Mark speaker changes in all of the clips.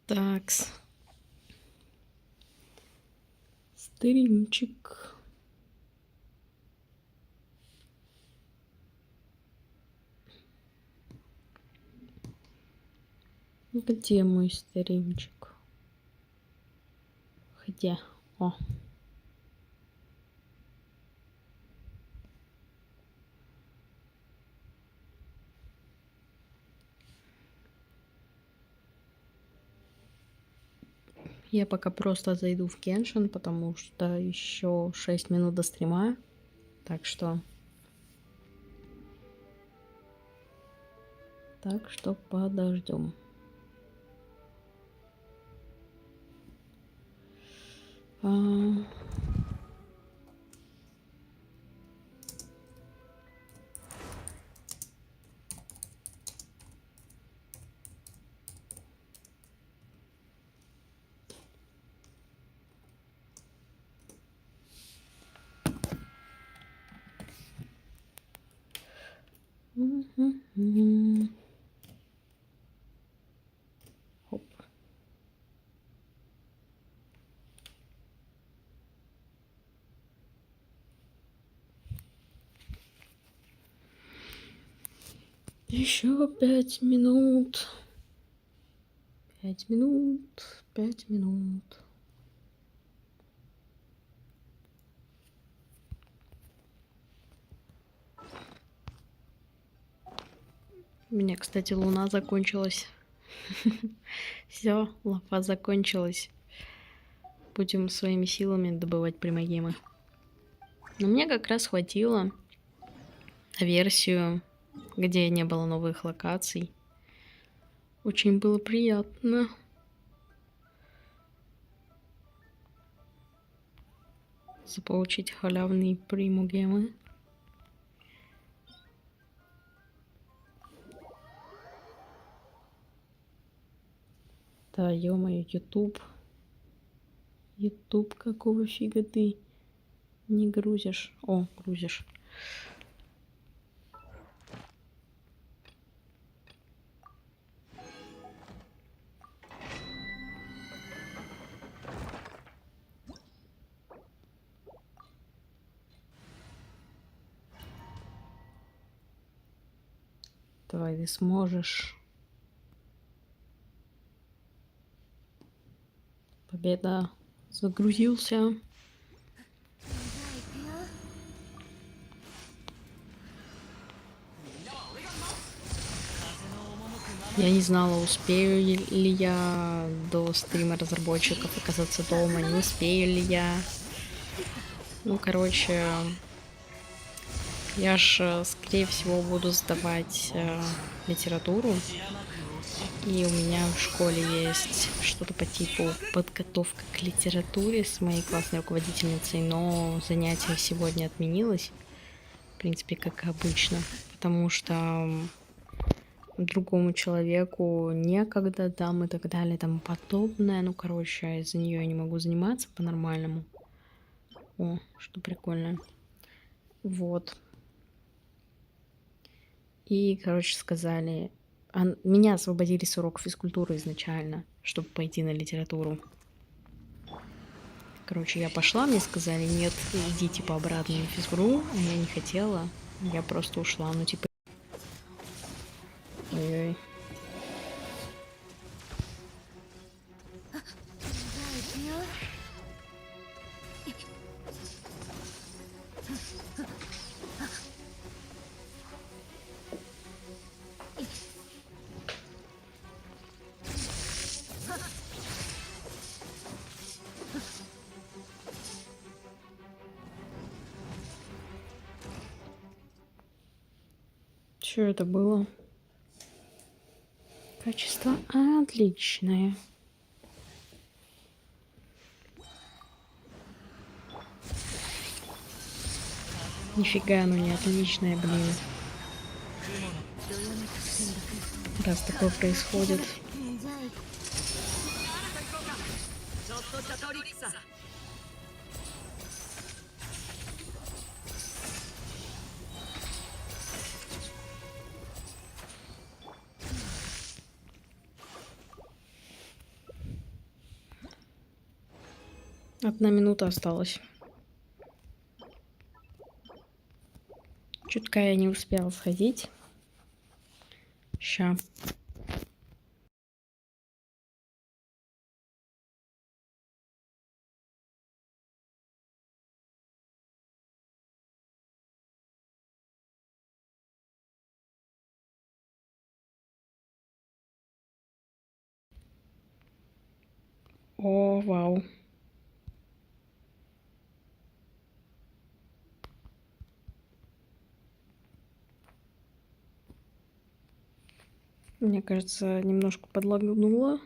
Speaker 1: Такс. Стримчик. Где мой стримчик? Где? О. Я пока просто зайду в геншин, потому что еще 6 минут до стрима. Так что подождем. Хоп. Еще 5 минут. 5 минут. 5 минут. У меня, кстати, луна закончилась. Все, лафа закончилась. Будем своими силами добывать примогемы. Но мне как раз хватило на версию, где не было новых локаций. Очень было приятно. Заполучить халявные примогемы. Да, ё-моё, YouTube. YouTube, какого фига ты не грузишь? О, грузишь. Давай, ты сможешь. Победа. Загрузился. Я не знала, успею ли я до стрима разработчиков оказаться дома, не успею ли я. Ну, короче, я ж, скорее всего, буду сдавать литературу. И у меня в школе есть что-то по типу подготовка к литературе с моей классной руководительницей, но занятие сегодня отменилось, в принципе, как обычно, потому что другому человеку некогда там и так далее, тому подобное. Ну, короче, из-за нее я не могу заниматься по-нормальному. О, что прикольно. Вот. И, короче, сказали... Меня освободили с уроков физкультуры изначально, чтобы пойти на литературу. Короче, я пошла, мне сказали, нет, иди, типа, обратно на физкультуру. А я не хотела, я просто ушла. Ну, типа... Ой-ой. Что это было? Качество отличное. Нифига оно не отличное, блин. Раз такое происходит. 1 минута осталась. Чутка я не успела сходить. Ща. О, вау. Мне кажется, немножко подлагнуло.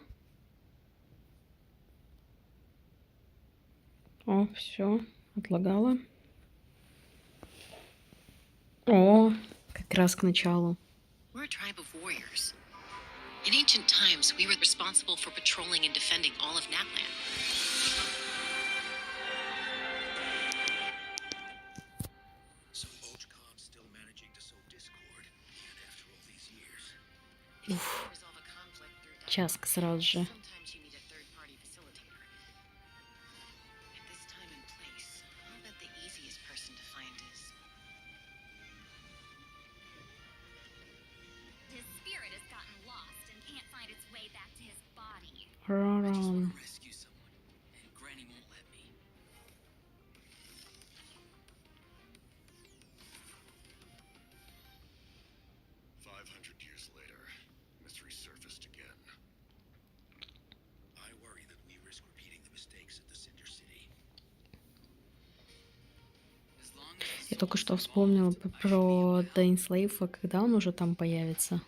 Speaker 1: О, все, отлагало. О, как раз к началу.
Speaker 2: In ancient times, we were responsible for patrolling and defending all of Natland. So Ojcom still managing to sow discord, and after all these years.
Speaker 1: Уф. Часка сразу же.
Speaker 2: Sometimes you need a third-party facilitator. At this time and place, I'll bet the easiest person to find is.
Speaker 3: His spirit has gotten lost and can't find its way back to his body.
Speaker 1: Реран.
Speaker 2: Rescue someone, and Granny won't let me.
Speaker 4: Years later, mystery surfaced again. I worry that we risk repeating the mistakes at the Cinder City.
Speaker 1: Я только что вспомнила про Дейнслейфа, когда он уже там появится.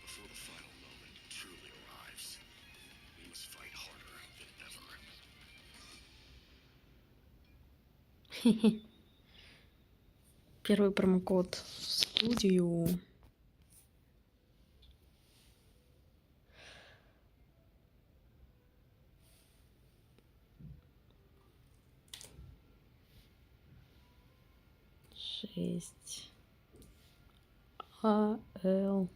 Speaker 4: Before the final moment truly arrives, we must fight harder than ever.
Speaker 1: Первый промокод в студию. Шесть. АЛ.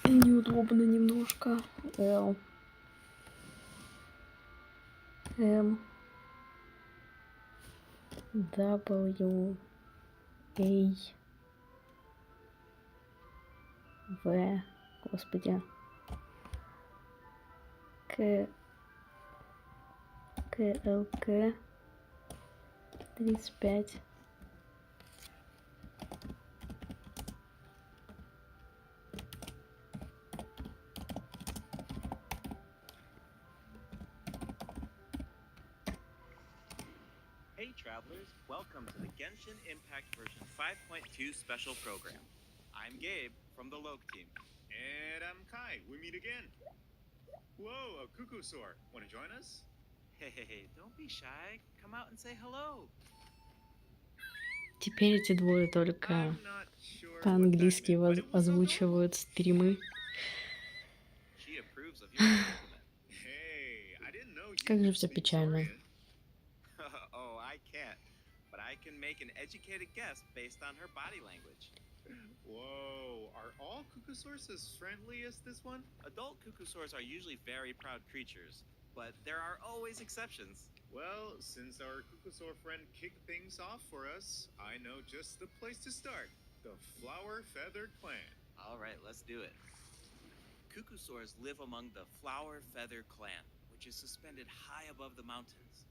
Speaker 1: Неудобно немножко. Л. М. W. A. В. Господи. К. КЛК. 35.
Speaker 5: Hey travelers, welcome to the Genshin Impact version 5.2 special program. I'm Gabe from the Loke team.
Speaker 6: And I'm Kai. We meet again. Whoa, a cuckoo soar. Want to join us?
Speaker 5: Hey, don't be shy. Come out and say hello.
Speaker 1: Теперь эти двое только
Speaker 6: I'm not sure what that
Speaker 1: по-английски
Speaker 6: meant, but it was
Speaker 1: озвучивают стримы.
Speaker 5: She approves of your compliment.
Speaker 6: Hey, I didn't know you
Speaker 1: Как же
Speaker 6: could
Speaker 1: все
Speaker 6: speak
Speaker 1: печально.
Speaker 6: Korean.
Speaker 5: Oh, I can't. But I can make an educated guess based on her body language.
Speaker 6: Whoa, are all cuckoosaurs as friendly as this one?
Speaker 5: Adult cuckoosaurs are usually very proud creatures, but there are always exceptions.
Speaker 6: Well, since our cuckoosaur friend kicked things off for us, I know just the place to start. The Flower Feathered Clan.
Speaker 5: All right, let's do it. Cuckoosaurs live among the Flower Feather Clan, which is suspended high above the mountains.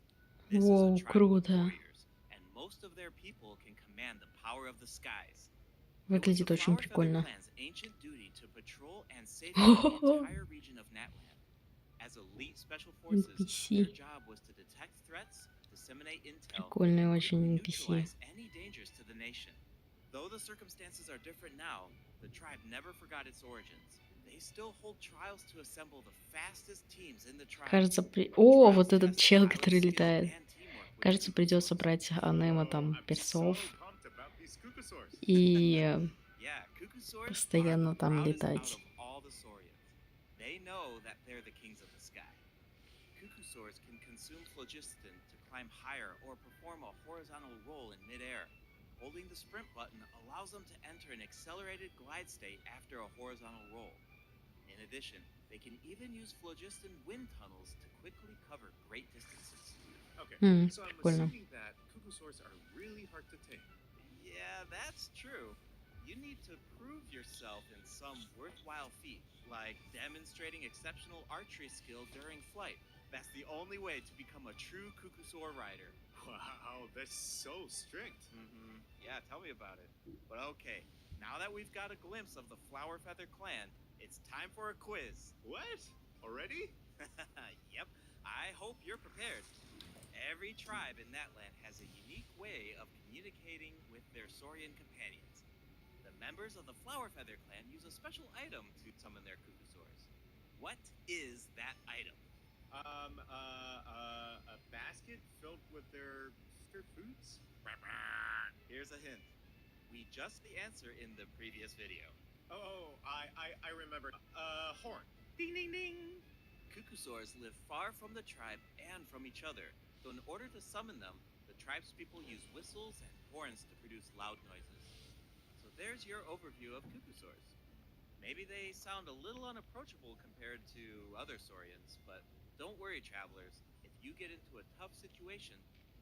Speaker 5: This
Speaker 1: Воу,
Speaker 5: is a tribe of
Speaker 1: круто.
Speaker 5: warriors, and most of their people can command the power of the skies.
Speaker 1: Выглядит очень прикольно.
Speaker 5: Ancient duty to patrol and safeguard the entire region of Natland. As elite special forces, their job was to detect threats, disseminate intel,
Speaker 1: Прикольный
Speaker 5: and
Speaker 1: очень
Speaker 5: quickly
Speaker 1: NPC.
Speaker 5: neutralize any dangers to the nation. Though the circumstances are different now, the tribe never forgot its origins. They still hold trials to assemble the fastest teams in the tribe.
Speaker 1: Кажется, О, вот этот чел, который летает. Кажется, придется брать Немо там
Speaker 6: I'm
Speaker 1: персов
Speaker 6: so pumped about these cucosaurs.
Speaker 1: и
Speaker 5: Yeah, Kukusaurs
Speaker 1: постоянно
Speaker 5: are the
Speaker 1: там
Speaker 5: proudest out
Speaker 1: летать.
Speaker 5: of all the Saurians. They know that they're the kings of the sky. Kukusaurs can consume phlogiston to climb higher or perform a horizontal roll in midair. Holding the sprint button allows them to enter an accelerated glide state after a horizontal roll. In addition, they can even use phlogiston wind tunnels to quickly cover great distances.
Speaker 6: Okay,
Speaker 1: Хм,
Speaker 6: so I'm
Speaker 1: прикольно.
Speaker 6: assuming that cucosaurs are really hard to tame.
Speaker 5: Yeah, that's true. You need to prove yourself in some worthwhile feat, like demonstrating exceptional archery skill during flight. That's the only way to become a true Kukusaur rider.
Speaker 6: Wow, that's so strict.
Speaker 5: Yeah, tell me about it. But okay, now that we've got a glimpse of the Flower Feather clan, it's time for a quiz.
Speaker 6: What? Already?
Speaker 5: Yep, I hope you're prepared. Every tribe in that land has a unique way of communicating with their Saurian companions. The members of the Flower Feather clan use a special item to summon their Kukusaurs. What is that item?
Speaker 6: A basket filled with their foods?
Speaker 5: Here's a hint. We just the answer in the previous video.
Speaker 6: Oh, I remember. Horn.
Speaker 5: Ding ding ding! Kukusaurs live far from the tribe and from each other, so in order to summon them, the tribe's people use whistles and horns to produce loud noises. So there's your overview of Kukusaurs. Maybe they sound a little unapproachable compared to other Saurians, but don't worry, travelers. If you get into a tough situation,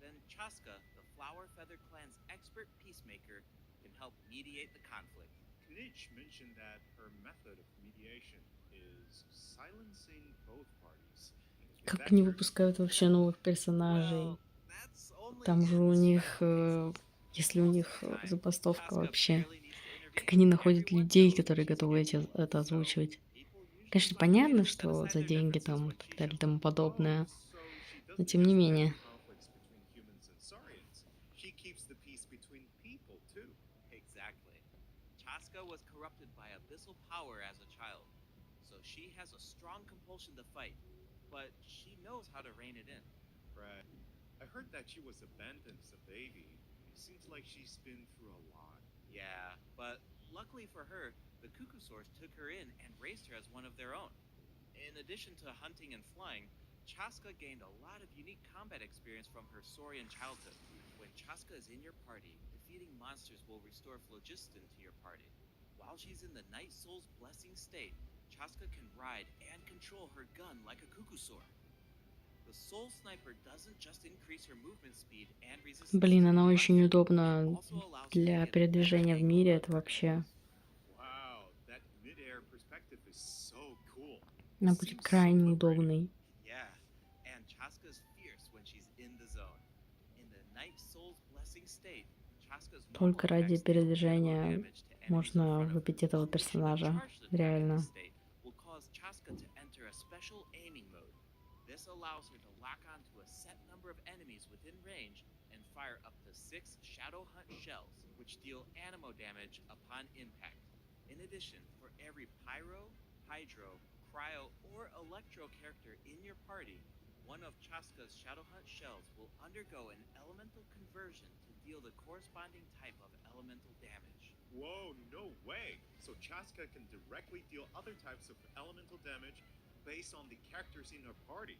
Speaker 5: then Chaska, the Flower Feather clan's expert peacemaker, can help mediate the conflict.
Speaker 6: Knitch mentioned that her method of mediation is silencing both parties.
Speaker 1: Как
Speaker 6: That's
Speaker 1: они
Speaker 6: her-
Speaker 1: выпускают вообще новых персонажей?
Speaker 5: Well, that's only
Speaker 1: Там же у
Speaker 5: in
Speaker 1: них,
Speaker 5: special cases.
Speaker 1: если у
Speaker 5: Most
Speaker 1: них
Speaker 5: of the time,
Speaker 1: забастовка
Speaker 5: Chaska
Speaker 1: вообще,
Speaker 5: barely needs to intervene.
Speaker 1: как они находят
Speaker 5: Everyone
Speaker 1: людей,
Speaker 5: knows
Speaker 1: которые
Speaker 5: she's
Speaker 1: готовы
Speaker 5: capable,
Speaker 1: это
Speaker 5: so
Speaker 1: озвучивать.
Speaker 5: people usually
Speaker 1: Конечно,
Speaker 5: find a way
Speaker 1: понятно,
Speaker 5: to set
Speaker 1: что
Speaker 5: aside
Speaker 1: за
Speaker 5: their
Speaker 1: деньги
Speaker 5: differences
Speaker 1: там и
Speaker 5: when
Speaker 1: так
Speaker 5: she
Speaker 1: далее и
Speaker 5: shows
Speaker 1: тому
Speaker 5: up.
Speaker 1: подобное.
Speaker 6: Oh, so she
Speaker 1: Но
Speaker 6: doesn't
Speaker 1: тем не
Speaker 6: just
Speaker 1: менее.
Speaker 6: prevent conflicts between humans and saurians. She keeps the peace between people too.
Speaker 5: Exactly. Chaska was corrupted by abyssal power as a child, so she has a strong compulsion to fight, but she knows how to rein it in.
Speaker 6: Right. I heard that she was abandoned as a baby. It seems like she's been through a lot.
Speaker 5: Yeah, but luckily for her, the Kukusaurs took her in and raised her as one of their own. In addition to hunting and flying, Chaska gained a lot of unique combat experience from her Saurian childhood. When Chaska is in your party, defeating monsters will restore phlogiston to your party. While she's in the Night Soul's blessing state, Chaska can ride and control her gun like a Kukusaur. The Soul Sniper doesn't just increase her movement speed and resistance
Speaker 1: Блин,
Speaker 5: to
Speaker 1: она
Speaker 5: the
Speaker 1: очень
Speaker 5: rifle,
Speaker 1: удобна
Speaker 5: it also allows her to
Speaker 1: для
Speaker 5: get a
Speaker 1: передвижения
Speaker 5: better
Speaker 1: в
Speaker 5: angle
Speaker 1: мире.
Speaker 5: on
Speaker 1: Это
Speaker 5: her
Speaker 1: вообще...
Speaker 5: enemies.
Speaker 6: Wow, that mid-air perspective is so cool.
Speaker 1: Она
Speaker 6: It
Speaker 1: будет
Speaker 6: seems
Speaker 1: крайне
Speaker 6: so upgraded.
Speaker 1: удобной.
Speaker 5: Yeah, and Chaska's fierce when she's in the zone. In the Night Soul's blessing state, Chaska's normal
Speaker 1: Только ради
Speaker 5: attacks deal ammo
Speaker 1: передвижения
Speaker 5: damage to enemies in
Speaker 1: можно
Speaker 5: front of her.
Speaker 1: выпить этого
Speaker 5: Unleashing a
Speaker 1: персонажа.
Speaker 5: charged attack in
Speaker 1: Реально.
Speaker 5: this state will cause Chaska to enter a special aiming mode. This allows her to lock onto a set number of enemies within range and fire up to 6 Shadow Hunt shells, which deal animo damage upon impact. In addition, for every Pyro, Hydro, Cryo, or Electro character in your party, one of Chaska's Shadow Hunt shells will undergo an elemental conversion to deal the corresponding type of elemental damage.
Speaker 6: Whoa, no way! So Chaska can directly deal other types of elemental damage based on the characters in her party.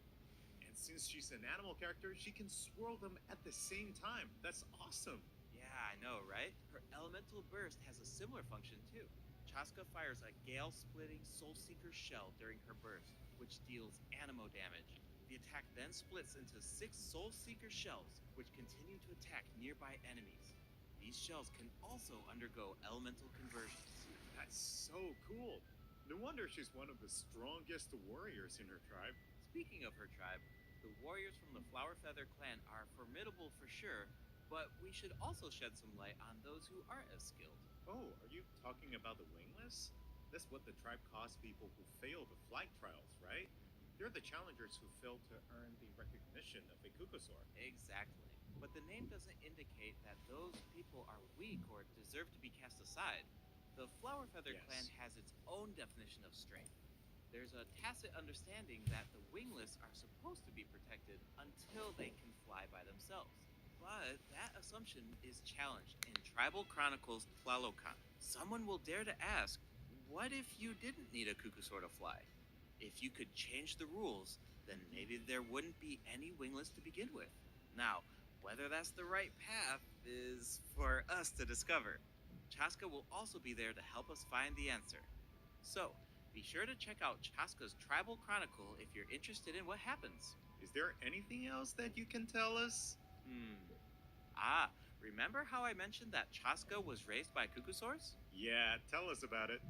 Speaker 6: And since she's an animal character, she can swirl them at the same time. That's awesome!
Speaker 5: Yeah, I know, right? Her elemental burst has a similar function too. Chaska fires a gale-splitting Soul Seeker shell during her burst, which deals animo damage. The attack then splits into 6 Soul Seeker shells, which continue to attack nearby enemies. These shells can also undergo elemental conversions.
Speaker 6: That's so cool! No wonder she's one of the strongest warriors in her tribe.
Speaker 5: Speaking of her tribe, the warriors from the Flower Feather clan are formidable for sure, but we should also shed some light on those who aren't as skilled.
Speaker 6: Oh, are you talking about the wingless? That's what the tribe calls people who fail the flight trials, right? They're the challengers who fail to earn the recognition of a Kukusaur.
Speaker 5: Exactly. But the name doesn't indicate that those people are weak or deserve to be cast aside. The Flower Feather
Speaker 6: Yes.
Speaker 5: clan has its own definition of strength. There's a tacit understanding that the wingless are supposed to be protected until they can fly by themselves. themselves. But that assumption is challenged in Tribal Chronicles Tlalocan. Someone will dare to ask, what if you didn't need a cuckoo to fly? If you could change the rules, then maybe there wouldn't be any wingless to begin with. Now, whether that's the right path is for us to discover. Chaska will also be there to help us find the answer. So, be sure to check out Chaska's Tribal Chronicle if you're interested in what happens.
Speaker 6: Is there anything else that you can tell us?
Speaker 5: Remember how I mentioned that Chaska was raised by cuckoosaurs?
Speaker 6: Yeah, tell us about it.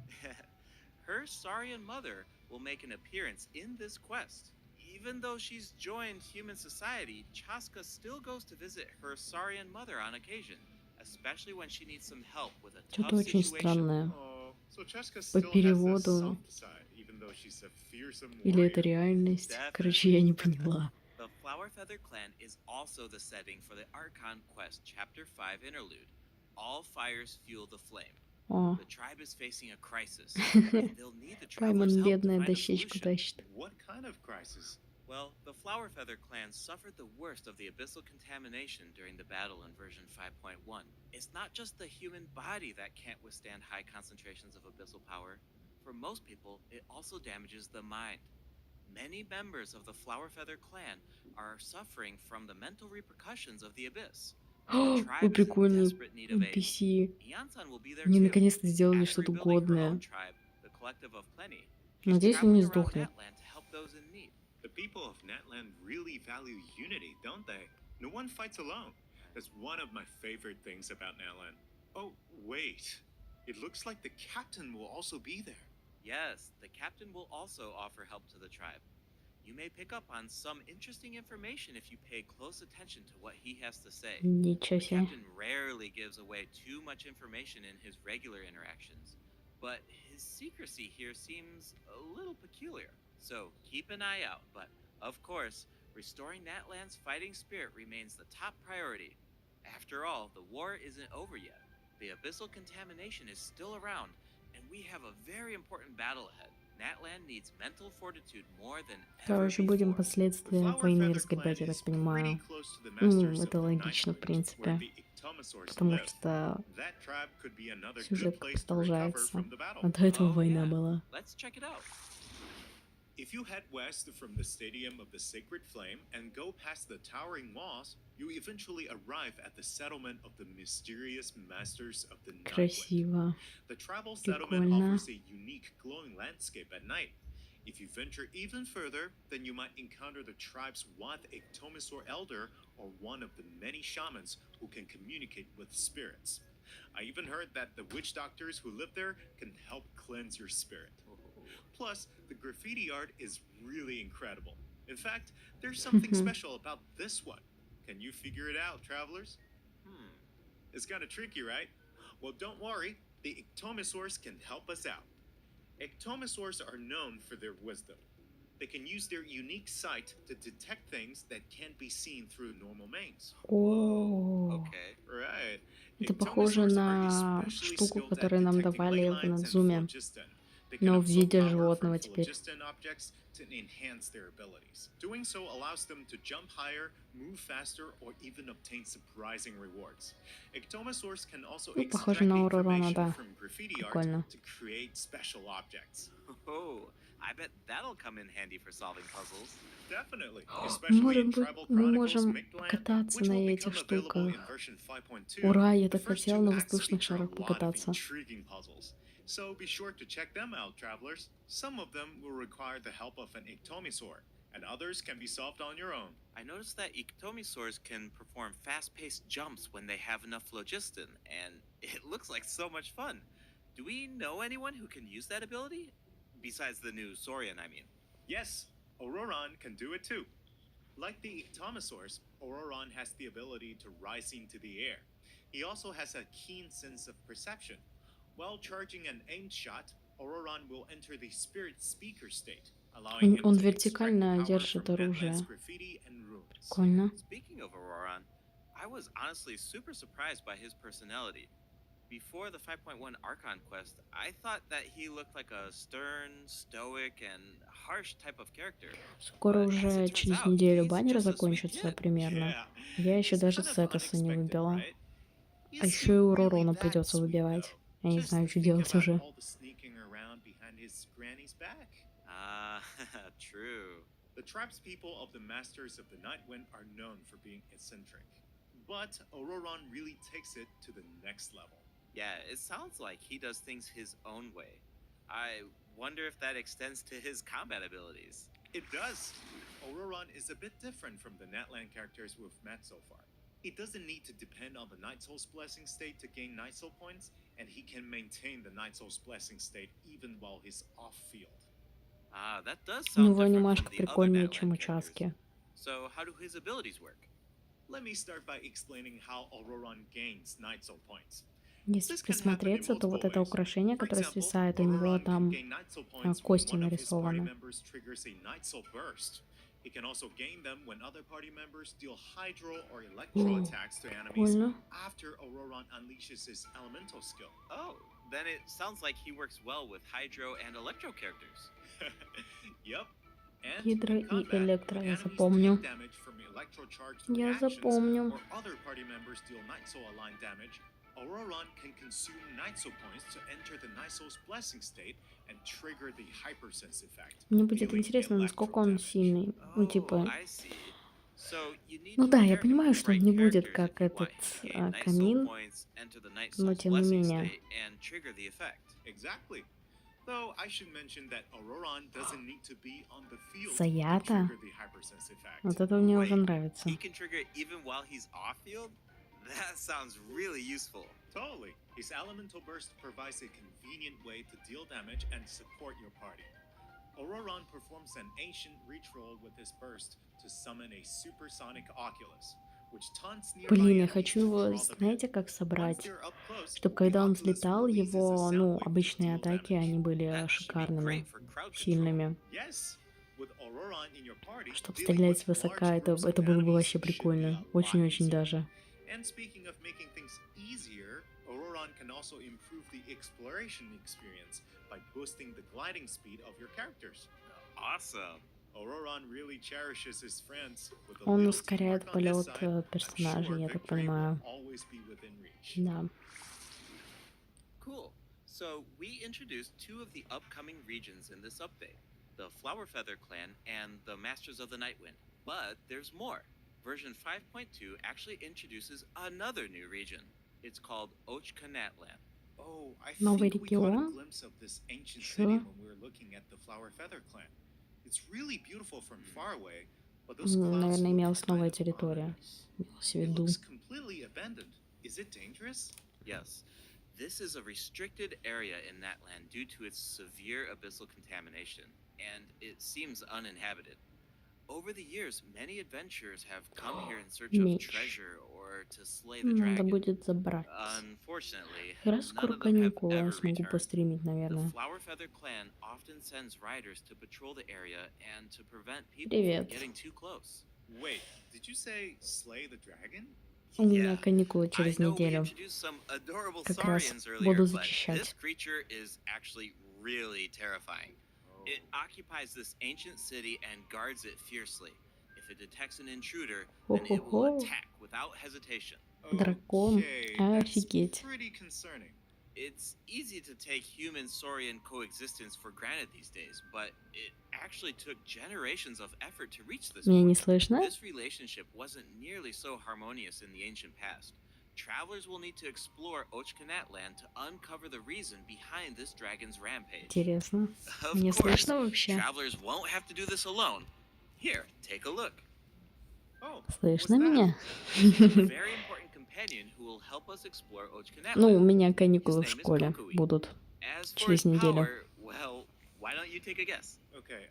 Speaker 5: Her Saurian mother will make an appearance in this quest. Even though she's joined human society, Chaska still goes to visit her Saurian mother on occasion, especially when she needs some help with a
Speaker 1: Что-то
Speaker 5: tough
Speaker 1: очень
Speaker 5: situation.
Speaker 1: странное.
Speaker 6: Oh, so Chaska
Speaker 1: По
Speaker 6: still has a
Speaker 1: переводу.
Speaker 6: soft side, even though she's a fearsome
Speaker 1: Или это
Speaker 6: warrior.
Speaker 1: реальность? Короче, я не поняла.
Speaker 5: The Flower Feather Clan is also the setting for the Archon Quest Chapter 5 interlude. All fires fuel the flame.
Speaker 1: О,
Speaker 5: The tribe is facing a crisis, and they'll need the travelers'
Speaker 1: Паймон
Speaker 5: help to
Speaker 1: бедная
Speaker 5: find a
Speaker 1: дощечку
Speaker 5: solution.
Speaker 1: тащит.
Speaker 6: What kind of crisis?
Speaker 5: Well, the Flower Feather Clan suffered the worst of the abyssal contamination during the battle in version 5.1. It's not just the human body that can't withstand high concentrations of abyssal power. For most people, it also damages the mind. Many members of the Flower Feather Clan are suffering from the mental repercussions of the abyss.
Speaker 1: О, ой, прикольно. NPC.
Speaker 5: Iansan will be there
Speaker 1: Они
Speaker 5: too.
Speaker 1: наконец-то сделали
Speaker 5: After
Speaker 1: что-то
Speaker 5: rebuilding her own
Speaker 1: годное.
Speaker 5: tribe, the Collective of Plenty, she's
Speaker 1: Надеюсь, он
Speaker 5: traveling
Speaker 1: не
Speaker 5: around
Speaker 1: сдохнет.
Speaker 5: Natland to help those in need.
Speaker 6: The people of Natland really value unity, don't they? No one fights alone. That's one of my favorite things about Natland. Oh, wait. It looks like the captain will also be there.
Speaker 5: Yes, the captain will also offer help to the tribe. You may pick up on some interesting information if you pay close attention to what he has to say.
Speaker 1: Ничего
Speaker 5: The
Speaker 1: себе.
Speaker 5: captain rarely gives away too much information in his regular interactions, but his secrecy here seems a little peculiar. So keep an eye out, but of course, restoring Natland's fighting spirit remains the top priority. After all, the war isn't over yet. The abyssal contamination is still around, and we have a very important battle ahead. Natland needs mental fortitude more than
Speaker 1: Короче,
Speaker 5: ever
Speaker 1: будем
Speaker 5: before.
Speaker 1: последствия войны разгребать, я так понимаю. Это логично, в принципе. Потому что сюжет продолжается. А до этого война была.
Speaker 5: Let's check it out.
Speaker 6: If you head west from the Stadium of the Sacred Flame and go past the towering walls, you eventually arrive at the settlement of the mysterious Masters of the Night.
Speaker 1: Красиво.
Speaker 6: The tribal settlement
Speaker 1: Прикольно.
Speaker 6: offers a unique glowing landscape at night. If you venture even further, then you might encounter the tribe's Wath Iktomisaur Elder or one of the many shamans who can communicate with spirits. I even heard that the witch doctors who live there can help cleanse your spirit. Plus, the graffiti art is really incredible. In fact, there's something special about this one. Can you figure it out, travelers? It's kind of tricky, right? Well, don't worry. The Iktomisaurs can help us out. Iktomisaurs are known for their wisdom. They can use their unique sight to detect things that can't be seen through normal mains.
Speaker 1: О,
Speaker 5: Okay.
Speaker 6: Right.
Speaker 1: это похоже на штуку, которую нам давали в Надзуме, но в виде животного теперь.
Speaker 6: To enhance their abilities. Doing so allows them to jump higher, move faster, or even obtain surprising rewards. Iktomisaurs can also
Speaker 1: Ну,
Speaker 6: extract
Speaker 1: похоже на Уророна,
Speaker 6: information
Speaker 1: да.
Speaker 6: from graffiti art
Speaker 1: Прикольно.
Speaker 6: to create special objects.
Speaker 5: Oh, I bet that'll come in handy for solving puzzles.
Speaker 6: Definitely, especially
Speaker 1: Может
Speaker 6: in
Speaker 1: быть,
Speaker 6: Tribal
Speaker 1: мы
Speaker 6: Chronicles
Speaker 1: можем
Speaker 6: Mictland,
Speaker 1: покататься
Speaker 6: which
Speaker 1: на
Speaker 6: will
Speaker 1: этих
Speaker 6: become available
Speaker 1: штуках.
Speaker 6: in version 5.2.
Speaker 1: Ура, я
Speaker 6: The
Speaker 1: так
Speaker 6: first
Speaker 1: хотела
Speaker 6: two
Speaker 1: на
Speaker 6: acts
Speaker 1: воздушных
Speaker 6: feature a
Speaker 1: шарах
Speaker 6: lot of
Speaker 1: покататься.
Speaker 6: intriguing puzzles. So be sure to check them out, travelers. Some of them will require the help of an Iktomisaur, and others can be solved on your own.
Speaker 5: I noticed that Iktomisaurs can perform fast-paced jumps when they have enough phlogiston, and it looks like so much fun. Do we know anyone who can use that ability? Besides the new Saurian, I mean.
Speaker 6: Yes, Auroron can do it too. Like the Iktomisaurs, Auroron has the ability to rise into the air. He also has a keen sense of perception. While charging an aimed shot, Auroron will enter the spirit speaker state, allowing him
Speaker 1: Он
Speaker 6: to extract
Speaker 1: вертикально
Speaker 6: power
Speaker 1: держит
Speaker 6: from
Speaker 1: оружие.
Speaker 6: Natland's graffiti and runes.
Speaker 1: Прикольно.
Speaker 5: Speaking of Auroron, I was honestly super surprised by his personality. Before the 5.1 Archon quest, I thought that he looked like a stern, stoic, and harsh type of character.
Speaker 1: Скоро
Speaker 5: But as
Speaker 1: уже
Speaker 5: it turns
Speaker 1: через
Speaker 5: out,
Speaker 1: неделю
Speaker 5: he's
Speaker 1: баннеры
Speaker 5: just a sweet
Speaker 1: закончатся
Speaker 5: kid.
Speaker 1: примерно.
Speaker 6: Yeah,
Speaker 1: Я еще
Speaker 6: it's
Speaker 1: даже
Speaker 6: kind of
Speaker 1: Сетоса не
Speaker 6: unexpected,
Speaker 1: выбила.
Speaker 6: right?
Speaker 1: А
Speaker 6: Is
Speaker 1: еще
Speaker 6: he
Speaker 1: и
Speaker 6: really
Speaker 1: Уророна
Speaker 6: that
Speaker 1: придется
Speaker 6: sweet,
Speaker 1: выбивать.
Speaker 6: though?
Speaker 1: Я не
Speaker 6: Just
Speaker 1: знаю, что
Speaker 6: think
Speaker 1: делать
Speaker 6: about
Speaker 1: уже.
Speaker 6: all the sneaking around behind his granny's back.
Speaker 5: Ah, true.
Speaker 6: The tribes people of the Masters of the Nightwind are known for being eccentric, but Auroron really takes it to the next level.
Speaker 5: Yeah, it sounds like he does things his own way. I wonder if that extends to his combat abilities.
Speaker 6: It does. Auroron is a bit different from the Natland characters we've met so far. He doesn't need to depend on the Night Soul's Blessing state to gain Night Soul points, and he can maintain the Night Soul's Blessing state even while he's off-field.
Speaker 5: Ah, that does
Speaker 1: У
Speaker 5: sound
Speaker 1: него
Speaker 5: different
Speaker 1: анимашка
Speaker 5: from the other
Speaker 1: прикольнее, чем
Speaker 5: Natland
Speaker 1: у
Speaker 5: characters.
Speaker 1: Часки.
Speaker 5: So how do his abilities work?
Speaker 6: Let me start by explaining how Auroron gains Night Soul points.
Speaker 1: Если
Speaker 6: This can happen in
Speaker 1: присмотреться, то вот
Speaker 6: multiple
Speaker 1: это
Speaker 6: ways.
Speaker 1: украшение,
Speaker 6: For
Speaker 1: которое
Speaker 6: example,
Speaker 1: свисает, у него
Speaker 6: Auroron can
Speaker 1: там
Speaker 6: gain Night Soul points when
Speaker 1: кости
Speaker 6: one of his party
Speaker 1: нарисованы.
Speaker 6: members triggers a Night Soul burst. He can also gain them when other party members deal hydro or electro
Speaker 1: О,
Speaker 6: attacks to enemies
Speaker 1: прикольно.
Speaker 6: after Auroron unleashes his elemental skill.
Speaker 5: Oh, then it sounds like he works well with Hydro and Electro characters.
Speaker 6: Yep. And
Speaker 1: Гидро
Speaker 6: in
Speaker 1: и
Speaker 6: combat,
Speaker 1: электро,
Speaker 6: when
Speaker 1: я
Speaker 6: enemies
Speaker 1: запомню.
Speaker 6: take damage from electro-charged
Speaker 1: Я
Speaker 6: reactions,
Speaker 1: запомню.
Speaker 6: or other party members deal Night Soul aligned damage, Auroron can consume Night Soul points to enter the Night Soul's blessing state and trigger the hypersense effect.
Speaker 1: Мне будет
Speaker 6: dealing
Speaker 1: интересно, насколько он
Speaker 6: electro damage.
Speaker 1: сильный. Ну,
Speaker 5: Oh,
Speaker 1: типа...
Speaker 5: I see. So you need
Speaker 1: Ну
Speaker 5: to
Speaker 1: да, я
Speaker 5: pair him
Speaker 1: понимаю,
Speaker 5: with
Speaker 1: что он
Speaker 5: right
Speaker 1: не будет
Speaker 5: characters
Speaker 1: как
Speaker 5: if you want
Speaker 1: этот
Speaker 5: him to gain Night Soul
Speaker 1: камин,
Speaker 5: points, enter the Night
Speaker 1: но
Speaker 5: Soul's
Speaker 1: тем не
Speaker 5: blessing
Speaker 1: менее.
Speaker 5: state, and trigger the effect.
Speaker 6: Exactly. Though I should mention that Auroron doesn't need to be on the field
Speaker 1: С аято?
Speaker 6: to trigger the hypersense effect.
Speaker 1: Вот это мне уже
Speaker 5: Wait,
Speaker 1: нравится.
Speaker 5: He can trigger it even while he's off field? That sounds really useful.
Speaker 6: Totally. His elemental burst provides a convenient way to deal damage and support your party. Auroron performs an ancient reach roll with his burst to summon a supersonic Oculus, which taunts nearby
Speaker 1: Блин, я
Speaker 6: enemies
Speaker 1: хочу
Speaker 6: to
Speaker 1: его,
Speaker 6: draw them in.
Speaker 1: знаете, как
Speaker 6: Once
Speaker 1: собрать?
Speaker 6: they're up close,
Speaker 1: Чтобы
Speaker 6: the
Speaker 1: когда он
Speaker 6: Oculus
Speaker 1: взлетал,
Speaker 6: releases a
Speaker 1: его,
Speaker 6: sound
Speaker 1: ну,
Speaker 6: wave to
Speaker 1: обычные
Speaker 6: deal
Speaker 1: атаки,
Speaker 6: damage.
Speaker 1: они были
Speaker 5: That should be
Speaker 1: шикарными,
Speaker 5: great for crowd control.
Speaker 1: сильными.
Speaker 6: Yes, with Auroron in your party,
Speaker 1: Чтобы
Speaker 6: dealing
Speaker 1: стрелять
Speaker 6: with
Speaker 1: свысока,
Speaker 6: large
Speaker 1: это
Speaker 6: groups of
Speaker 1: было бы
Speaker 6: enemies
Speaker 1: вообще
Speaker 6: should be
Speaker 1: прикольно.
Speaker 6: a lot
Speaker 1: Очень-очень
Speaker 6: easier.
Speaker 1: даже.
Speaker 6: And speaking of making things easier, Auroron can also improve the exploration experience by boosting the gliding speed of your characters.
Speaker 5: Awesome.
Speaker 6: Auroron really cherishes his friends. With a
Speaker 1: Он
Speaker 6: little
Speaker 1: ускоряет
Speaker 6: teamwork on his
Speaker 1: полет
Speaker 6: side, I'm
Speaker 1: персонажей,
Speaker 6: sure
Speaker 1: я так
Speaker 6: victory
Speaker 1: понимаю.
Speaker 6: will always be within reach.
Speaker 1: Да.
Speaker 5: Cool. So we introduced two of the upcoming regions in this update, the Flower Feather Clan and the Masters of the Nightwind. But there's more. Version 5.2 actually introduces another new region. It's called Ochkanatland.
Speaker 6: Oh, I
Speaker 1: Новый
Speaker 6: think we caught a
Speaker 1: регион?
Speaker 6: glimpse of this ancient
Speaker 1: Чё?
Speaker 6: city when we were looking at the Flower Feather Clan. It's really beautiful from far away, but those clouds
Speaker 1: Наверное,
Speaker 6: look
Speaker 1: имелась
Speaker 6: kind
Speaker 1: новая
Speaker 6: of
Speaker 1: территория.
Speaker 6: ominous.
Speaker 1: Имелось в
Speaker 6: It
Speaker 1: виду.
Speaker 6: looks completely abandoned. Is it dangerous?
Speaker 5: Yes, this is a restricted area in that land due to its severe abyssal contamination, and it seems uninhabited. Over the years, many adventurers have come here in search of
Speaker 1: Меч.
Speaker 5: treasure or to slay the
Speaker 1: Надо
Speaker 5: dragon.
Speaker 1: будет забрать.
Speaker 5: Unfortunately,
Speaker 1: Как раз
Speaker 5: none
Speaker 1: скоро
Speaker 5: of them have
Speaker 1: каникулы, я
Speaker 5: ever
Speaker 1: смогу
Speaker 5: returned.
Speaker 1: постримить,
Speaker 5: The
Speaker 1: наверное.
Speaker 5: Flower Feather Clan often sends riders to patrol the area and to prevent people
Speaker 1: Привет.
Speaker 5: from getting too close.
Speaker 6: Wait, did you say slay the dragon?
Speaker 1: У меня
Speaker 5: Yeah,
Speaker 1: каникулы
Speaker 5: I
Speaker 1: через
Speaker 5: know we
Speaker 1: неделю.
Speaker 5: introduced some adorable
Speaker 1: Как раз
Speaker 5: saurians earlier,
Speaker 1: буду
Speaker 5: but
Speaker 1: зачищать.
Speaker 5: this creature is actually really terrifying.
Speaker 6: Oh.
Speaker 5: It occupies this ancient city and guards it fiercely. If it detects an intruder, then it will
Speaker 1: Хо-хо-хо.
Speaker 5: attack without hesitation.
Speaker 1: Дракон.
Speaker 6: Okay, that's
Speaker 1: Офигеть.
Speaker 6: pretty concerning.
Speaker 5: It's easy to take human-saurian coexistence for granted these days, but it actually took generations of effort to reach this
Speaker 1: Меня не
Speaker 5: point.
Speaker 1: слышно?
Speaker 5: This relationship wasn't nearly so harmonious in the ancient past. Travelers will need to explore Ochkanat land to uncover the reason behind this dragon's rampage.
Speaker 1: Интересно.
Speaker 5: Of
Speaker 1: Мне
Speaker 5: course,
Speaker 1: слышно вообще?
Speaker 5: travelers won't have to do this alone. Here, take a look.
Speaker 6: Oh,
Speaker 1: Слышно
Speaker 6: what's that?
Speaker 1: меня?
Speaker 5: A very important companion who will help us explore Ochkanat
Speaker 1: Ну, у
Speaker 5: land.
Speaker 1: меня
Speaker 5: His
Speaker 1: каникулы в
Speaker 5: name is
Speaker 1: школе
Speaker 5: Kokui.
Speaker 1: будут.
Speaker 5: As for
Speaker 1: через
Speaker 5: his
Speaker 1: неделю.
Speaker 5: power, well, why don't you take a guess?
Speaker 6: Okay,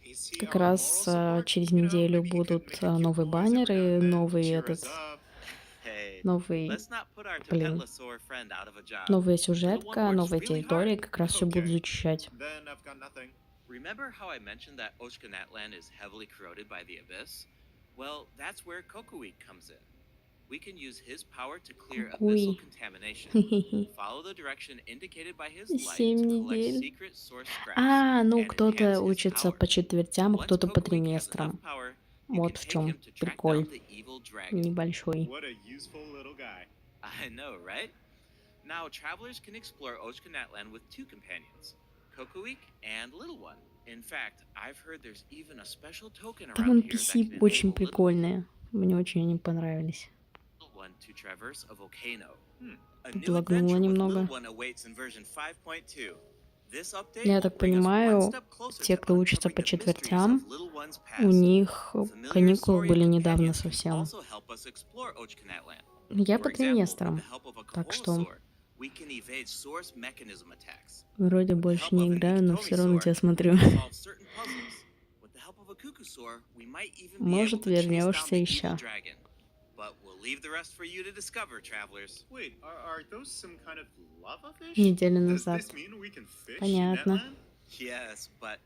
Speaker 6: is he
Speaker 1: Как
Speaker 6: our
Speaker 1: раз
Speaker 6: moral support?
Speaker 1: через
Speaker 6: You know,
Speaker 1: неделю
Speaker 6: maybe he could
Speaker 1: будут
Speaker 6: make a few
Speaker 1: новые
Speaker 6: noise every now
Speaker 1: баннеры,
Speaker 6: and then,
Speaker 1: новый
Speaker 6: cheer
Speaker 1: этот,
Speaker 6: us up.
Speaker 5: Hey,
Speaker 1: новый,
Speaker 5: let's not put our
Speaker 1: блин,
Speaker 5: Tapetlosaur friend out of a job.
Speaker 1: новая
Speaker 5: You're the one
Speaker 1: сюжетка,
Speaker 5: who works
Speaker 1: новая
Speaker 5: really
Speaker 1: территория,
Speaker 5: hard.
Speaker 1: как раз все буду
Speaker 6: Okay.
Speaker 1: зачищать.
Speaker 6: Then I've got nothing.
Speaker 5: Remember how I mentioned that Ochkanat land is heavily corroded by the abyss? Well, that's where Kokui comes in. We can use his power to clear
Speaker 1: Какой?
Speaker 5: abyssal contamination. Follow the direction indicated by his light
Speaker 1: 7
Speaker 5: to collect
Speaker 1: недель.
Speaker 5: secret source scraps
Speaker 1: А, ну
Speaker 5: and
Speaker 1: кто-то
Speaker 5: enhance his
Speaker 1: учится
Speaker 5: power.
Speaker 1: по четвертям, а
Speaker 5: Once
Speaker 1: кто-то по
Speaker 5: Kokoik has enough
Speaker 1: триместрам.
Speaker 5: power, you
Speaker 1: Вот
Speaker 5: can
Speaker 1: в
Speaker 5: take
Speaker 1: чем
Speaker 5: him to track
Speaker 1: прикол
Speaker 5: down the evil dragon.
Speaker 1: небольшой.
Speaker 6: What a useful little guy.
Speaker 5: I know, right? Now, travelers can explore Ochkanatland with two companions, Kokoik and Little One. In fact, I've heard there's even a special token
Speaker 1: Там
Speaker 5: around here that
Speaker 1: NPC
Speaker 5: can
Speaker 1: очень
Speaker 5: enable Little
Speaker 1: прикольные. Мне очень они понравились.
Speaker 5: One to traverse a volcano. A new
Speaker 1: Подлагнуло
Speaker 5: adventure with
Speaker 1: немного.
Speaker 5: Little One awaits in version 5.2. This update
Speaker 1: Я
Speaker 5: will
Speaker 1: так
Speaker 5: bring us one
Speaker 1: понимаю,
Speaker 5: step closer
Speaker 1: те,
Speaker 5: to
Speaker 1: кто учится
Speaker 5: uncovering
Speaker 1: по
Speaker 5: the mysteries
Speaker 1: четвертям,
Speaker 5: of Little One's
Speaker 1: у
Speaker 5: past.
Speaker 1: них
Speaker 5: Familiar
Speaker 1: каникулы
Speaker 5: story
Speaker 1: были
Speaker 5: and
Speaker 1: недавно
Speaker 5: companions can
Speaker 1: совсем.
Speaker 5: also help us explore Ochkanatland.
Speaker 1: Я по
Speaker 5: For example, with
Speaker 1: триместрам,
Speaker 5: the help of a
Speaker 1: так что
Speaker 5: Koholosaur, we can evade source mechanism attacks.
Speaker 1: вроде
Speaker 5: With the
Speaker 1: больше
Speaker 5: help
Speaker 1: не
Speaker 5: of an
Speaker 1: играю, но все равно
Speaker 5: Ikitomi
Speaker 1: тебя
Speaker 5: sword, we
Speaker 1: смотрю.
Speaker 5: can solve certain puzzles. With the help of a Kukusaur, we might even be able
Speaker 1: Может,
Speaker 5: to chase down
Speaker 1: вернешься
Speaker 5: the evil
Speaker 1: еще.
Speaker 5: dragon. But we'll leave the rest for you to discover, travelers.
Speaker 6: Wait, are those some kind of lava fish?
Speaker 1: Неделю
Speaker 6: Does
Speaker 1: назад.
Speaker 6: this mean we can fish in
Speaker 1: Понятно.
Speaker 6: Netland?
Speaker 5: Yes, but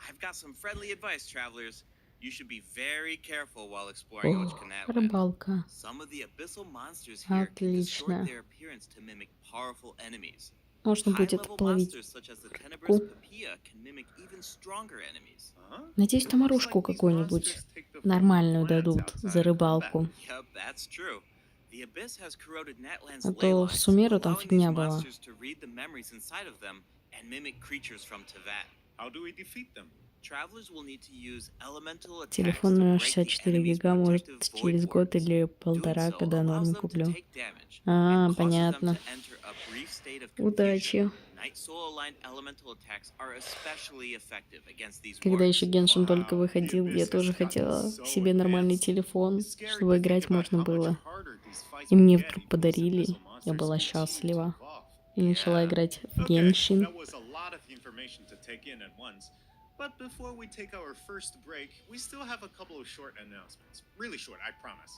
Speaker 5: I've got some friendly advice, travelers. You should be very careful while exploring
Speaker 1: О,
Speaker 5: Ochkanatland.
Speaker 1: рыбалка.
Speaker 5: Some of the abyssal monsters here can distort
Speaker 1: Отлично.
Speaker 5: their appearance to mimic powerful enemies.
Speaker 1: Можно будет
Speaker 5: High-level
Speaker 1: половить
Speaker 5: monsters such as the tenebrous
Speaker 1: рыбку.
Speaker 5: papilla can mimic even stronger enemies.
Speaker 6: Huh?
Speaker 1: Надеюсь, там
Speaker 6: Looks
Speaker 1: оружку
Speaker 6: like these
Speaker 1: какую-нибудь
Speaker 6: monsters take the form of
Speaker 1: нормальную
Speaker 6: plants
Speaker 1: дадут
Speaker 6: outside
Speaker 1: за
Speaker 6: of
Speaker 1: рыбалку.
Speaker 5: Yep, that's true. The abyss has corroded Natland's
Speaker 1: А
Speaker 5: ley
Speaker 1: то в
Speaker 5: lines,
Speaker 1: Сумеру там
Speaker 5: allowing these
Speaker 1: фигня была.
Speaker 5: monsters to read the memories inside of them and mimic creatures from Teyvat.
Speaker 6: How do we defeat them?
Speaker 5: Travelers will need to use elemental attacks
Speaker 1: Телефон
Speaker 5: to
Speaker 1: на
Speaker 5: break the
Speaker 1: 64
Speaker 5: enemy's
Speaker 1: гига, может,
Speaker 5: protective void
Speaker 1: через год
Speaker 5: wards.
Speaker 1: или
Speaker 5: Doing
Speaker 1: полтора,
Speaker 5: so
Speaker 1: когда
Speaker 5: allows
Speaker 1: нормы
Speaker 5: them to
Speaker 1: куплю.
Speaker 5: take damage
Speaker 1: А,
Speaker 5: and causes them
Speaker 1: понятно.
Speaker 5: to enter a brief state of confusion.
Speaker 1: Удачи.
Speaker 5: Night Soul-aligned elemental attacks are especially effective against these
Speaker 1: Когда
Speaker 5: wards.
Speaker 1: еще геншин только
Speaker 6: Wow,
Speaker 1: выходил,
Speaker 6: the
Speaker 1: я
Speaker 6: abyss
Speaker 1: тоже
Speaker 6: has gotten
Speaker 1: хотела
Speaker 6: so
Speaker 1: себе нормальный
Speaker 6: advanced.
Speaker 1: телефон,
Speaker 6: It's scary
Speaker 1: чтобы
Speaker 6: to think
Speaker 1: играть
Speaker 6: about
Speaker 1: можно
Speaker 6: how much
Speaker 1: было.
Speaker 6: harder these fights
Speaker 1: И
Speaker 6: will
Speaker 1: мне
Speaker 6: get
Speaker 1: вдруг
Speaker 6: if those
Speaker 1: подарили,
Speaker 6: abyssal
Speaker 1: я
Speaker 6: monsters
Speaker 1: была
Speaker 6: continue to
Speaker 1: счастлива.
Speaker 6: evolve.
Speaker 1: И начала
Speaker 5: Yeah.
Speaker 1: играть в
Speaker 6: Okay,
Speaker 1: геншин.
Speaker 6: that was a lot of information to take in at once. But before we take our first break, we still have a couple of short announcements. Really short, I promise.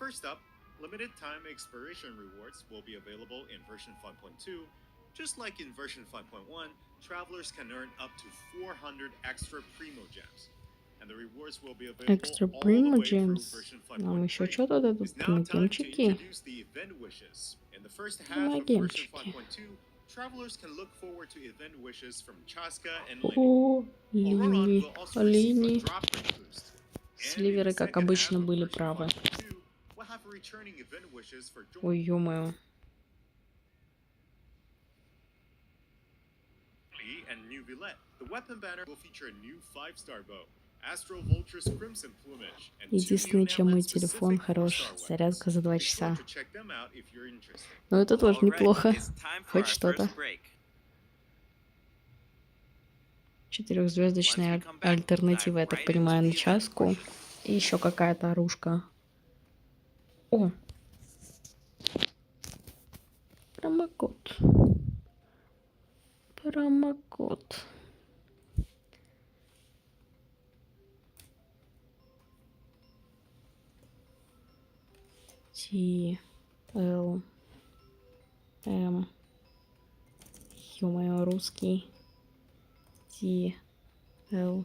Speaker 6: First up, limited time expiration rewards will be available in version 5.2. Just like in version 5.1, travelers can earn up to 400 extra primo gems. And the rewards will be available
Speaker 1: Extra
Speaker 6: all the
Speaker 1: primo
Speaker 6: way through
Speaker 1: gems.
Speaker 6: version
Speaker 1: Нам еще
Speaker 6: 5.3.
Speaker 1: что-то дадут,
Speaker 6: It's now time to
Speaker 1: примогемчики.
Speaker 6: introduce the event wishes. In the first half of version
Speaker 1: Примогемчики.
Speaker 6: 5.2, travelers can look forward to event wishes from Chaska and Lini.
Speaker 1: О,
Speaker 6: Auroron
Speaker 1: линии,
Speaker 6: will also receive a
Speaker 1: линии.
Speaker 6: drop rate boost. And in
Speaker 1: Сливеры,
Speaker 6: the
Speaker 1: как
Speaker 6: second
Speaker 1: обычно,
Speaker 6: half of
Speaker 1: были
Speaker 6: version
Speaker 1: правы.
Speaker 6: 5.2, we'll have returning event wishes for
Speaker 1: Ой, ё-моё.
Speaker 6: Johnny and New Villette. The weapon banner will feature a new 5-star bow, Astro Vulture's crimson plumage, and 2
Speaker 1: Единственное,
Speaker 6: new
Speaker 1: чем мой
Speaker 6: Netland
Speaker 1: телефон
Speaker 6: specific
Speaker 1: хорош,
Speaker 6: 4-star
Speaker 1: зарядка за 2
Speaker 6: weapons. Be sure
Speaker 1: часа.
Speaker 6: to check them out if you're interested.
Speaker 1: Но это тоже
Speaker 5: Alright,
Speaker 1: неплохо.
Speaker 5: it's time for
Speaker 1: Хоть
Speaker 5: our
Speaker 1: что-то.
Speaker 5: first break.
Speaker 1: 4-звездочная
Speaker 5: Once we come back,
Speaker 1: альтернатива, я
Speaker 5: dive
Speaker 1: так
Speaker 5: right
Speaker 1: понимаю,
Speaker 5: into
Speaker 1: на
Speaker 5: the event
Speaker 1: часку.
Speaker 5: wishes.
Speaker 1: И еще какая-то оружка. О! Промокод. Промокод. T L M. Ё-моё, русский. T L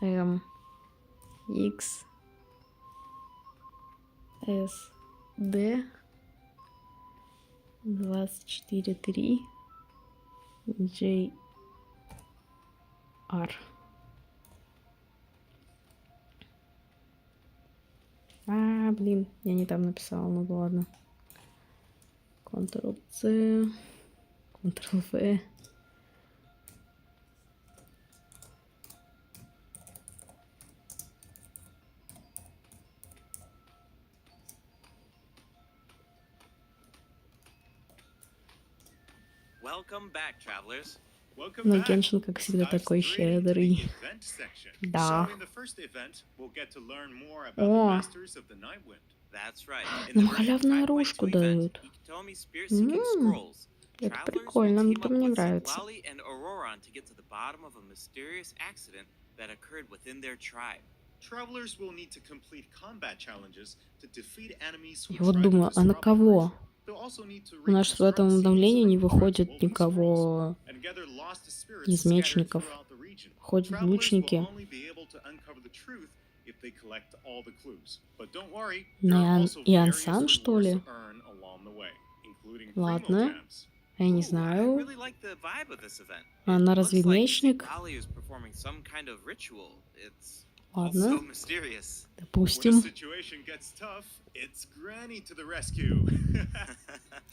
Speaker 1: M X S D 24.3 J R. Блин, я не там написала, ну да ладно. Ctrl-C, Ctrl-V.
Speaker 5: Welcome back, travelers.
Speaker 6: Welcome
Speaker 1: Но
Speaker 6: back.
Speaker 1: геншин, как всегда,
Speaker 6: Let's dive
Speaker 1: такой
Speaker 6: straight into the
Speaker 1: щедрый.
Speaker 6: event section.
Speaker 1: Да.
Speaker 6: So in the first event, we'll get to learn more about
Speaker 1: О.
Speaker 6: the Masters of the Nightwind.
Speaker 5: That's right. In
Speaker 1: Нам
Speaker 5: the version
Speaker 1: халявную
Speaker 5: 5.2
Speaker 1: оружку
Speaker 5: event,
Speaker 1: дают.
Speaker 5: Ikitomi spear-seeking scrolls.
Speaker 1: Это
Speaker 5: Travelers
Speaker 1: прикольно,
Speaker 5: will
Speaker 1: мне
Speaker 5: team
Speaker 1: это
Speaker 5: up
Speaker 1: мне
Speaker 5: with
Speaker 1: нравится.
Speaker 5: Zitlali and Auroron to get to the bottom of a mysterious accident that occurred within their tribe.
Speaker 6: Travelers will need to complete combat challenges to defeat enemies who
Speaker 1: Я вот
Speaker 6: try to
Speaker 1: думаю, а на
Speaker 6: disrupt
Speaker 1: кого?
Speaker 6: operation. They'll also need to
Speaker 1: У нас в этом
Speaker 6: reconstruct
Speaker 1: обновлении
Speaker 6: scenes
Speaker 1: не
Speaker 6: from
Speaker 1: выходит
Speaker 6: woven
Speaker 1: никого
Speaker 6: scrolls and gather lost spirits
Speaker 1: из
Speaker 6: scattered
Speaker 1: мечников.
Speaker 6: throughout the region.
Speaker 1: Ходят
Speaker 6: Travelers will
Speaker 1: лучники.
Speaker 6: only be able to uncover the truth if they collect all the clues. But don't worry,
Speaker 1: Ну,
Speaker 6: there are also various
Speaker 1: Янсан, что
Speaker 6: rewards
Speaker 1: ли?
Speaker 6: to earn along the way, including
Speaker 1: Ладно.
Speaker 6: primogams.
Speaker 1: Я не
Speaker 5: Ooh, I
Speaker 1: знаю.
Speaker 5: really like the vibe of this event.
Speaker 1: Она
Speaker 5: It
Speaker 1: разве
Speaker 5: looks like
Speaker 1: мечник?
Speaker 5: Lali is performing some kind of ritual. It's
Speaker 1: Ладно.
Speaker 5: also mysterious.
Speaker 6: When the
Speaker 1: Допустим.
Speaker 6: situation gets tough, it's Granny to the rescue.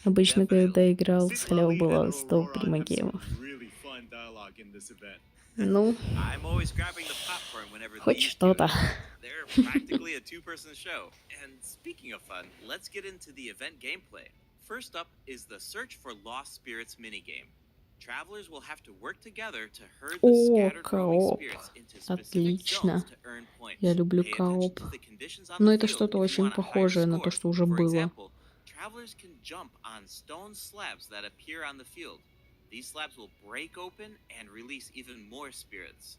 Speaker 1: Обычно, когда играл,
Speaker 6: Sid,
Speaker 1: с халявой
Speaker 6: Lali,
Speaker 1: было
Speaker 6: and
Speaker 1: 100
Speaker 6: Aurora have some
Speaker 1: примогемов.
Speaker 6: really fun dialogue in this event.
Speaker 1: Ну,
Speaker 5: I'm always grabbing the popcorn whenever
Speaker 1: хоть
Speaker 5: these
Speaker 1: что-то.
Speaker 5: They're practically a two-person show. And speaking of fun, let's get into the event gameplay. First up is the Search for Lost Spirits minigame. Travelers will have to work together to herd the
Speaker 1: О,
Speaker 5: scattered roaming
Speaker 1: кооп.
Speaker 5: spirits into specific
Speaker 1: Отлично.
Speaker 5: zones to earn points.
Speaker 1: Я люблю
Speaker 5: Pay attention
Speaker 1: кооп.
Speaker 5: to the conditions on
Speaker 1: Но
Speaker 5: the
Speaker 1: это
Speaker 5: field
Speaker 1: что-то
Speaker 5: if you
Speaker 1: очень
Speaker 5: want a higher
Speaker 1: похожее на то,
Speaker 5: score.
Speaker 1: что уже
Speaker 5: For
Speaker 1: было.
Speaker 5: example, travelers can jump on stone slabs that appear on the field. These slabs will break open and release even more spirits.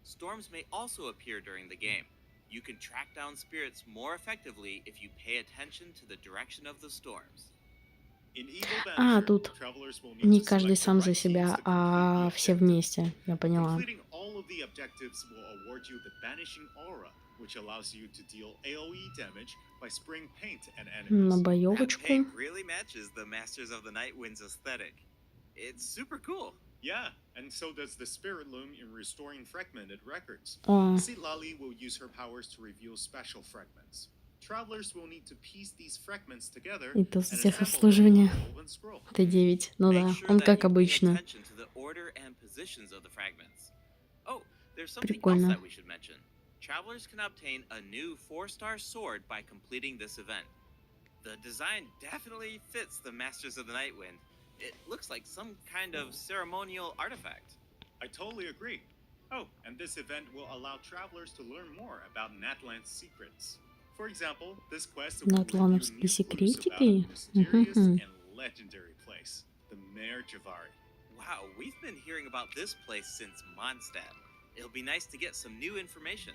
Speaker 5: Storms may also appear during the game. You can track down spirits more effectively if you pay attention to the direction of the storms.
Speaker 6: In Evil
Speaker 1: А,
Speaker 6: Vanisher,
Speaker 1: тут
Speaker 6: travelers will need
Speaker 1: не
Speaker 6: to
Speaker 1: каждый
Speaker 6: select the
Speaker 1: сам за
Speaker 6: right teams
Speaker 1: себя,
Speaker 6: to complete
Speaker 1: а
Speaker 6: the
Speaker 1: все
Speaker 6: objective.
Speaker 1: вместе. Я поняла.
Speaker 6: Completing all of the objectives will award you the Banishing Aura, which allows you to deal AoE damage by spraying paint at
Speaker 1: На
Speaker 6: enemies.
Speaker 5: That
Speaker 1: боевочку.
Speaker 5: paint really matches the Masters of the Night Wind's aesthetic. It's super cool.
Speaker 6: Yeah, and so does the Spirit Loom in restoring fragmented records.
Speaker 1: О,
Speaker 6: Lali will use her powers to reveal special fragments. Travelers will need to piece these fragments together
Speaker 1: и
Speaker 6: and
Speaker 1: тут
Speaker 6: assemble them
Speaker 1: техобслуживание.
Speaker 6: on a woven scroll.
Speaker 1: Т9. Ну
Speaker 5: Make
Speaker 1: да,
Speaker 5: sure
Speaker 1: он
Speaker 5: that
Speaker 1: как
Speaker 5: you pay
Speaker 1: обычно.
Speaker 5: attention to the order and positions of the fragments. Oh, there's something else
Speaker 1: Прикольно.
Speaker 5: that we should mention. Travelers can obtain a new 4-star sword by completing this event. The design definitely fits the Masters of the Night Wind. It looks like some kind of ceremonial artifact.
Speaker 6: I totally agree. Oh, and this event will allow travelers to learn more about Natlan's secrets. For example, this quest will reveal
Speaker 1: Натлановские
Speaker 6: new clues about a
Speaker 1: секретики?
Speaker 6: mysterious
Speaker 1: Мгм.
Speaker 6: and legendary place, the Mare Javari.
Speaker 5: Wow, we've been hearing about this place since Mondstadt. It'll be nice to get some new information.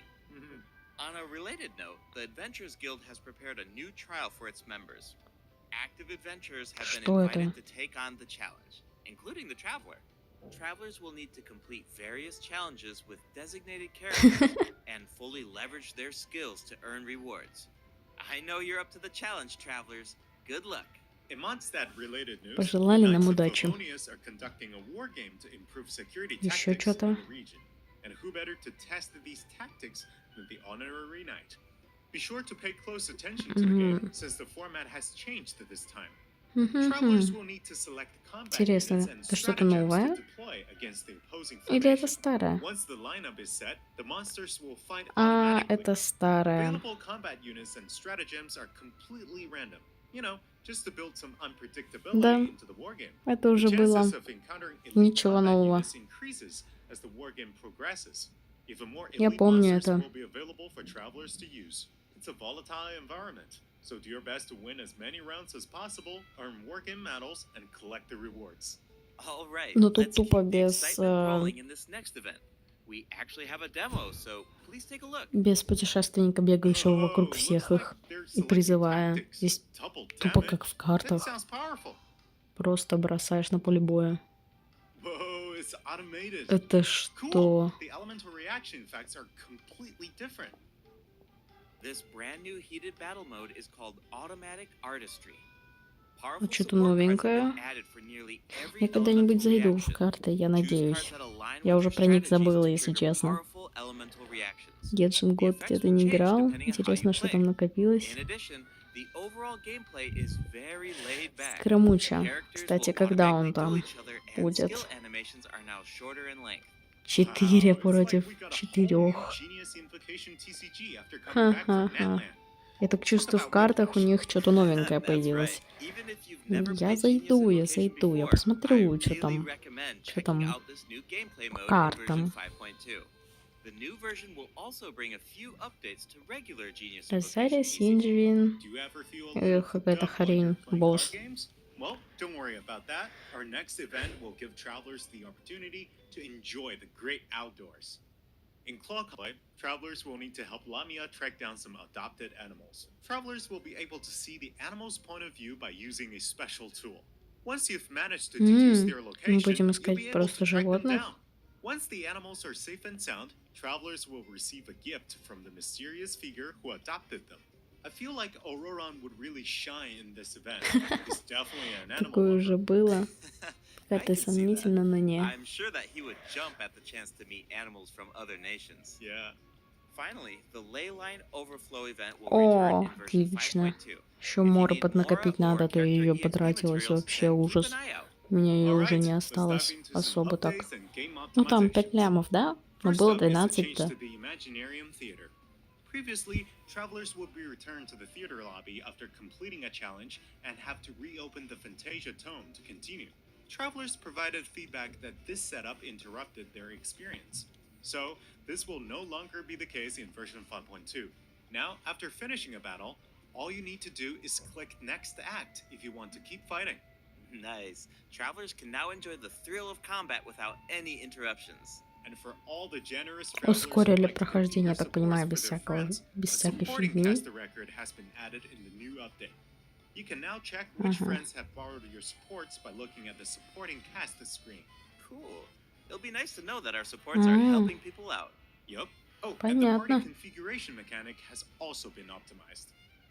Speaker 5: On a related note, the Adventurers Guild has prepared a new trial for its members. Active adventurers have been
Speaker 1: Что это?
Speaker 5: invited to take on the challenge, including the Traveler. Travelers will need to complete various challenges with designated characters and fully leverage their skills to earn rewards. I know you're up to the challenge, Travelers. Good luck.
Speaker 6: In Mondstadt-related news,
Speaker 1: Пожелали
Speaker 6: the
Speaker 1: нам
Speaker 6: Knights of
Speaker 1: удачи.
Speaker 6: Favonius are conducting a war game to improve security
Speaker 1: Еще
Speaker 6: tactics
Speaker 1: что-то?
Speaker 6: in the region. And who better to test these tactics than the honorary knight? Be sure to pay close attention to the game, since the format has changed this time. Travelers
Speaker 1: Мгм.
Speaker 6: will need to select combat
Speaker 1: Интересно,
Speaker 6: units and
Speaker 1: это что-то
Speaker 6: stratagems
Speaker 1: новое?
Speaker 6: to deploy against the opposing
Speaker 1: Или это
Speaker 6: formation.
Speaker 1: старое?
Speaker 6: Once the lineup is set, the monsters will fight
Speaker 1: А,
Speaker 6: automatically.
Speaker 1: это старое.
Speaker 6: Available combat units and stratagems are completely random. You know, just to build some unpredictability
Speaker 1: Да.
Speaker 6: into the wargame.
Speaker 1: Это уже
Speaker 6: The
Speaker 1: было.
Speaker 6: chances of encountering elite
Speaker 1: Ничего
Speaker 6: combat
Speaker 1: нового.
Speaker 6: units increases as the wargame progresses. Even more
Speaker 1: Я
Speaker 6: elite
Speaker 1: помню
Speaker 6: monsters
Speaker 1: это.
Speaker 6: will be available for travelers to use. It's a volatile environment, so do your best to win as many rounds as possible, earn wargame medals, and collect the rewards.
Speaker 5: All right,
Speaker 1: Но тут
Speaker 5: let's
Speaker 1: тупо
Speaker 5: keep the
Speaker 1: без,
Speaker 5: excitement rolling in this next event. We actually have a demo, so please take a look.
Speaker 1: без путешественника, бегающего вокруг
Speaker 6: Oh,
Speaker 1: всех
Speaker 6: looks
Speaker 1: их
Speaker 6: like they're
Speaker 1: и
Speaker 6: selecting
Speaker 1: призывая.
Speaker 6: tactics.
Speaker 1: Здесь
Speaker 6: Double
Speaker 1: тупо
Speaker 6: damage?
Speaker 1: как в
Speaker 6: That
Speaker 1: картах.
Speaker 6: sounds powerful.
Speaker 1: Просто бросаешь на поле боя.
Speaker 6: Whoa, it's automated.
Speaker 1: Это
Speaker 6: Cool.
Speaker 1: что?
Speaker 6: The elemental reaction effects are completely different.
Speaker 5: This brand new heated battle mode is called Automatic Artistry.
Speaker 1: Ну, что-то новенькое. Я когда-нибудь зайду в карты, я надеюсь. Я уже про них забыла, если честно. Геншин год где-то не играл. Интересно, что там накопилось. Скромуча. Кстати, когда он там будет? 4 против 4. Ха-ха-ха. Я так чувствую, в картах у них что-то новенькое появилось. Я зайду, я посмотрю, что там по картам. Розария, Синджвин, какая-то хрень, босс.
Speaker 6: Well, don't worry about that. Our next event will give travelers the opportunity to enjoy the great outdoors. In Clawplay, travelers will need to help Lamia track down some adopted animals. Travelers will be able to see the animal's point of view by using a special tool. Once you've managed to deduce their
Speaker 1: Мы
Speaker 6: location,
Speaker 1: будем
Speaker 6: you'll
Speaker 1: искать
Speaker 6: be able
Speaker 1: просто
Speaker 6: to track them
Speaker 1: животных.
Speaker 6: down. Once the animals are safe and sound, travelers will receive a gift from the mysterious figure who adopted them. I feel like Auroran would really shine in this event. He's definitely an animal
Speaker 1: Такое уже
Speaker 6: lover.
Speaker 1: было.
Speaker 5: I
Speaker 1: Как-то
Speaker 5: can see that.
Speaker 1: сомнительно, но не.
Speaker 5: I'm sure that he would jump at the chance to meet animals from other nations.
Speaker 6: Yeah.
Speaker 5: Finally, the ley line overflow event will
Speaker 1: О,
Speaker 5: return in version
Speaker 1: отлично.
Speaker 5: 5.2.
Speaker 1: Еще
Speaker 5: If you
Speaker 1: море
Speaker 5: need
Speaker 1: поднакопить
Speaker 5: more or
Speaker 1: надо, а то
Speaker 5: character
Speaker 1: ее
Speaker 5: EXP
Speaker 1: потратилось
Speaker 5: materials,
Speaker 1: вообще
Speaker 5: then keep
Speaker 1: ужас.
Speaker 5: an eye out.
Speaker 1: У меня ее уже
Speaker 6: Alright,
Speaker 1: не
Speaker 6: let's
Speaker 1: осталось
Speaker 6: dive into some
Speaker 1: особо так.
Speaker 6: updates and game
Speaker 1: Ну там 5
Speaker 6: optimizations.
Speaker 1: лямов, да? Но
Speaker 6: First
Speaker 1: было
Speaker 6: up is the change
Speaker 1: 12-то.
Speaker 6: to the Imaginarium Theater. Previously, travelers would be returned to the theater lobby after completing a challenge and have to reopen the Fantasia Tome to continue. Travelers provided feedback that this setup interrupted their experience. So, this will no longer be the case in version 5.2. Now, after finishing a battle, all you need to do is click Next Act if you want to keep fighting.
Speaker 5: Nice. Travelers can now enjoy the thrill of combat without any interruptions.
Speaker 6: And for all the generous travelers who
Speaker 1: Ускорили
Speaker 6: like to
Speaker 1: прохождение, я
Speaker 6: configure
Speaker 1: так понимаю,
Speaker 6: supports
Speaker 1: без
Speaker 6: for their
Speaker 1: всякого,
Speaker 6: friends,
Speaker 1: без
Speaker 6: a
Speaker 1: всякой
Speaker 6: supporting
Speaker 1: фигни.
Speaker 6: caster record has been added in the new update. You can now check which
Speaker 1: Ага.
Speaker 6: friends have borrowed your supports by looking at the supporting cast screen.
Speaker 5: Cool. It'll be nice to know that our supports are helping people out.
Speaker 6: Yup. Oh, and the party
Speaker 1: Понятно.
Speaker 6: configuration mechanic has also been optimized.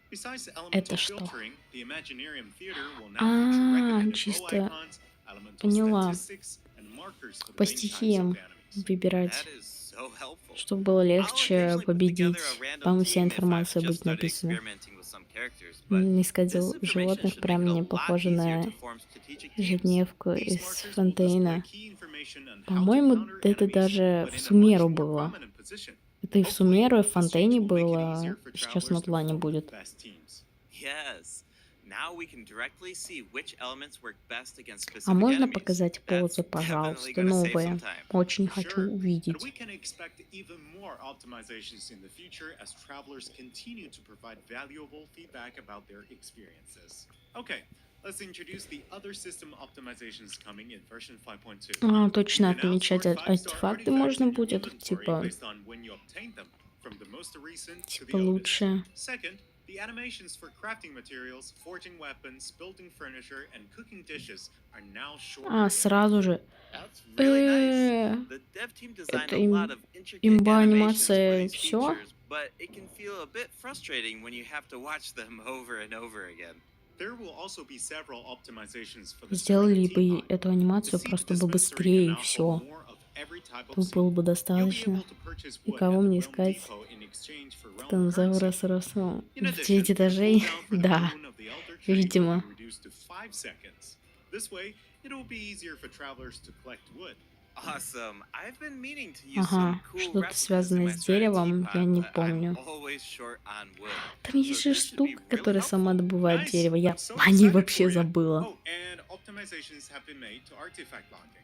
Speaker 6: Besides the
Speaker 1: Это
Speaker 6: elemental
Speaker 1: что?
Speaker 6: filtering, the Imaginarium Theater will now feature recommended
Speaker 1: чисто
Speaker 6: role icons, elemental
Speaker 1: поняла.
Speaker 6: statistics, and markers for the
Speaker 1: По
Speaker 6: main types
Speaker 1: стихиям
Speaker 6: of enemies.
Speaker 1: выбирать,
Speaker 5: That is so helpful.
Speaker 1: чтобы было
Speaker 5: I'll
Speaker 1: легче
Speaker 5: occasionally put
Speaker 1: победить.
Speaker 5: together a random
Speaker 1: Там вся
Speaker 5: team if I've
Speaker 1: информация
Speaker 5: just
Speaker 1: будет
Speaker 5: started
Speaker 1: написана.
Speaker 5: experimenting with some characters, but
Speaker 1: Искать
Speaker 5: this information
Speaker 1: животных
Speaker 5: should
Speaker 1: прям
Speaker 5: make it a
Speaker 1: не
Speaker 5: lot
Speaker 1: похоже
Speaker 5: easier
Speaker 1: на
Speaker 5: to form strategic teams.
Speaker 1: ежедневку
Speaker 6: These
Speaker 1: из
Speaker 6: markers will
Speaker 1: Фонтейна.
Speaker 6: display key information on how to
Speaker 1: По-моему,
Speaker 6: counter
Speaker 1: это
Speaker 6: enemies,
Speaker 1: даже
Speaker 6: but
Speaker 1: в
Speaker 6: in a
Speaker 1: Сумеру
Speaker 6: much more
Speaker 1: было.
Speaker 6: prominent position.
Speaker 1: Это и в
Speaker 6: Hopefully,
Speaker 1: Сумеру, и в
Speaker 6: this change
Speaker 1: Фонтейне
Speaker 6: will make it
Speaker 1: было.
Speaker 6: easier for
Speaker 1: Сейчас
Speaker 6: travelers
Speaker 1: на
Speaker 6: to
Speaker 1: плане
Speaker 6: form
Speaker 1: будет.
Speaker 6: best teams.
Speaker 5: Yes. Now we can directly see which elements work best against specific
Speaker 1: А можно
Speaker 5: enemies.
Speaker 1: показать
Speaker 5: That's
Speaker 1: позы,
Speaker 5: definitely
Speaker 1: пожалуйста,
Speaker 5: gonna save
Speaker 1: новые?
Speaker 5: some time.
Speaker 1: Очень хочу
Speaker 6: Sure, and
Speaker 1: увидеть.
Speaker 6: we can expect even more optimizations in the future as travelers continue to provide valuable feedback about their experiences. Okay, let's introduce the other system optimizations coming in version 5.2.
Speaker 1: Точно,
Speaker 6: You can now
Speaker 1: отмечать
Speaker 6: sort 5-star
Speaker 1: артефакты
Speaker 6: artifacts
Speaker 1: можно
Speaker 6: in your
Speaker 1: будет,
Speaker 6: inventory
Speaker 1: типа
Speaker 6: based on when you obtained them, from the most recent to the oldest.
Speaker 1: лучше.
Speaker 6: Second, the animations for crafting materials, forging weapons, building furniture, and cooking dishes are now shorter.
Speaker 1: Сразу же.
Speaker 5: That's really nice.
Speaker 1: Э,
Speaker 5: The dev team designed
Speaker 1: Это
Speaker 5: a lot of intricate
Speaker 1: имба
Speaker 5: animations for
Speaker 1: анимация,
Speaker 5: these
Speaker 1: все?
Speaker 5: features, but it can feel a bit frustrating when you have to watch them over and over again.
Speaker 6: There will also be several optimizations for the
Speaker 1: Сделали
Speaker 6: Serene
Speaker 1: бы
Speaker 6: teapot.
Speaker 1: эту
Speaker 6: The
Speaker 1: animацию
Speaker 6: seat
Speaker 1: просто бы
Speaker 6: dispensary can
Speaker 1: быстрее, и
Speaker 6: now
Speaker 1: все.
Speaker 6: hold more of every type of
Speaker 1: Тут
Speaker 6: seat.
Speaker 1: было бы
Speaker 6: You'll be
Speaker 1: достаточно.
Speaker 6: able to purchase
Speaker 1: И
Speaker 6: wood
Speaker 1: кого
Speaker 6: at the
Speaker 1: мне
Speaker 6: Realm
Speaker 1: искать?
Speaker 6: Depot in exchange for realm
Speaker 1: Тонзавра
Speaker 6: currency.
Speaker 1: с росом.
Speaker 6: In
Speaker 1: 9
Speaker 6: addition,
Speaker 1: этажей?
Speaker 6: cooldown for the
Speaker 1: Да.
Speaker 6: Moon of the Elder Tree will
Speaker 1: Видимо.
Speaker 6: be reduced to 5 seconds. This way, it will be easier for travelers to collect wood.
Speaker 5: Awesome. I've been meaning to use
Speaker 1: Ага,
Speaker 5: some cool
Speaker 1: что-то
Speaker 5: replicas in
Speaker 1: связанное
Speaker 5: my
Speaker 1: с
Speaker 5: Serene
Speaker 1: деревом,
Speaker 5: teapot,
Speaker 1: я не
Speaker 5: but I'm
Speaker 1: помню.
Speaker 5: always short on wood.
Speaker 1: Там есть
Speaker 5: So
Speaker 1: же
Speaker 5: this should be
Speaker 1: штука,
Speaker 5: really
Speaker 1: которая сама
Speaker 5: helpful.
Speaker 1: добывает
Speaker 6: Nice.
Speaker 1: дерево. Я
Speaker 6: I'm so
Speaker 1: о ней
Speaker 6: excited
Speaker 1: вообще
Speaker 6: for you.
Speaker 1: забыла.
Speaker 6: Oh, and optimizations have been made to artifact locking.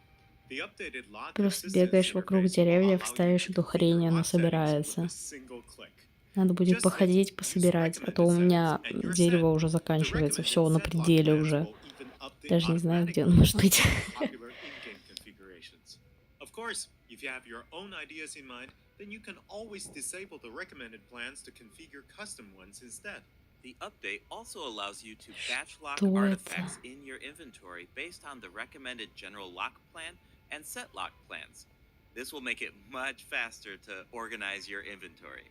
Speaker 6: The updated lock
Speaker 1: Просто
Speaker 6: assistance
Speaker 1: бегаешь вокруг
Speaker 6: interface will
Speaker 1: деревьев,
Speaker 6: allow you
Speaker 1: ставишь
Speaker 6: to
Speaker 1: эту
Speaker 6: configure
Speaker 1: хрень, она
Speaker 6: lock settings with
Speaker 1: собирается.
Speaker 6: a single click.
Speaker 1: Надо будет
Speaker 6: Just
Speaker 1: походить,
Speaker 6: hit use
Speaker 1: пособирать, а то у
Speaker 6: recommended
Speaker 1: меня
Speaker 6: settings and you're
Speaker 1: дерево
Speaker 6: set.
Speaker 1: уже
Speaker 6: The
Speaker 1: заканчивается.
Speaker 6: recommended
Speaker 1: Все, на
Speaker 6: set lock
Speaker 1: пределе
Speaker 6: plans
Speaker 1: уже.
Speaker 6: will even update
Speaker 1: Даже не знаю, где он
Speaker 6: automatically
Speaker 1: может
Speaker 6: based
Speaker 1: быть.
Speaker 6: on popular in-game configurations. Of course, if you have your own ideas in mind, then you can always disable the recommended plans to configure custom ones instead.
Speaker 5: The update also allows you to batch lock
Speaker 1: Что
Speaker 5: artifacts
Speaker 1: это?
Speaker 5: in your inventory based on the recommended general lock plan and set lock plans. This will make it much faster to organize your inventory.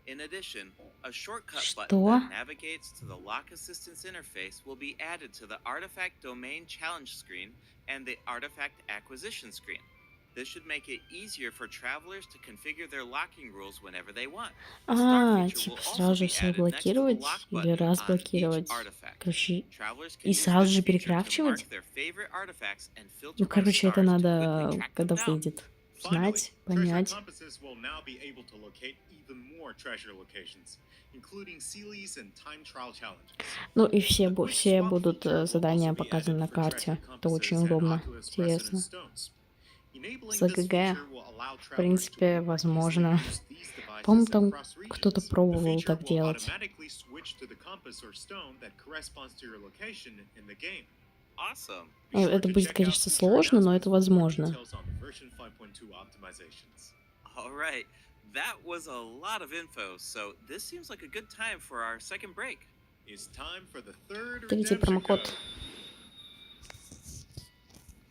Speaker 5: In addition, a shortcut button
Speaker 1: Что?
Speaker 5: that navigates to the lock assistance interface will be added to the artifact domain challenge screen and the artifact acquisition screen. This should make it easier for travelers to configure their locking rules whenever they want. A star feature will
Speaker 1: Типа
Speaker 5: also
Speaker 1: сразу же
Speaker 5: be
Speaker 1: все
Speaker 5: added next to the
Speaker 1: блокировать
Speaker 5: lock
Speaker 1: или
Speaker 5: button
Speaker 1: раз
Speaker 5: on each
Speaker 1: блокировать.
Speaker 5: artifact.
Speaker 1: Короче,
Speaker 5: Travelers can
Speaker 1: и
Speaker 5: use
Speaker 1: сразу
Speaker 5: this
Speaker 1: же
Speaker 5: feature to mark
Speaker 1: перекрафчивать?
Speaker 5: their favorite artifacts and filter
Speaker 1: Ну,
Speaker 5: by
Speaker 1: короче, это
Speaker 5: stars to
Speaker 1: надо,
Speaker 5: quickly track them
Speaker 1: когда
Speaker 5: down.
Speaker 1: выйдет,
Speaker 6: Finally,
Speaker 1: знать,
Speaker 6: treasure
Speaker 1: понять.
Speaker 6: compasses will now be able to locate even more treasure locations, including Sealies and time trial challenges.
Speaker 1: Ну и все,
Speaker 6: A quick
Speaker 1: все
Speaker 6: swap
Speaker 1: будут
Speaker 6: feature will
Speaker 1: задания
Speaker 6: also be
Speaker 1: показаны
Speaker 6: added
Speaker 1: на
Speaker 6: for
Speaker 1: карте.
Speaker 6: treasure
Speaker 1: Это очень
Speaker 6: compasses and
Speaker 1: удобно,
Speaker 6: Oculus
Speaker 1: интересно.
Speaker 6: Resonance stones. Enabling
Speaker 1: С
Speaker 6: this
Speaker 1: АГГ,
Speaker 6: feature will allow
Speaker 1: в
Speaker 6: travelers to
Speaker 1: принципе,
Speaker 6: more easily
Speaker 1: возможно.
Speaker 6: use these devices
Speaker 1: По-моему, там
Speaker 6: across
Speaker 1: кто-то
Speaker 6: regions. The
Speaker 1: пробовал
Speaker 6: feature
Speaker 1: так
Speaker 6: will
Speaker 1: делать.
Speaker 6: automatically switch to the compass or stone that corresponds to your location in the game.
Speaker 5: Awesome.
Speaker 6: Be sure
Speaker 1: Это
Speaker 6: to
Speaker 1: будет,
Speaker 6: check out
Speaker 1: конечно,
Speaker 6: feature
Speaker 1: сложно, но это
Speaker 6: announcements for more
Speaker 1: возможно.
Speaker 6: details on the version 5.2 optimizations.
Speaker 5: All right. That was a lot of info, so this seems like a good time for our second break.
Speaker 6: It's time for the third
Speaker 1: Третий
Speaker 6: redemption
Speaker 1: промокод.
Speaker 6: code.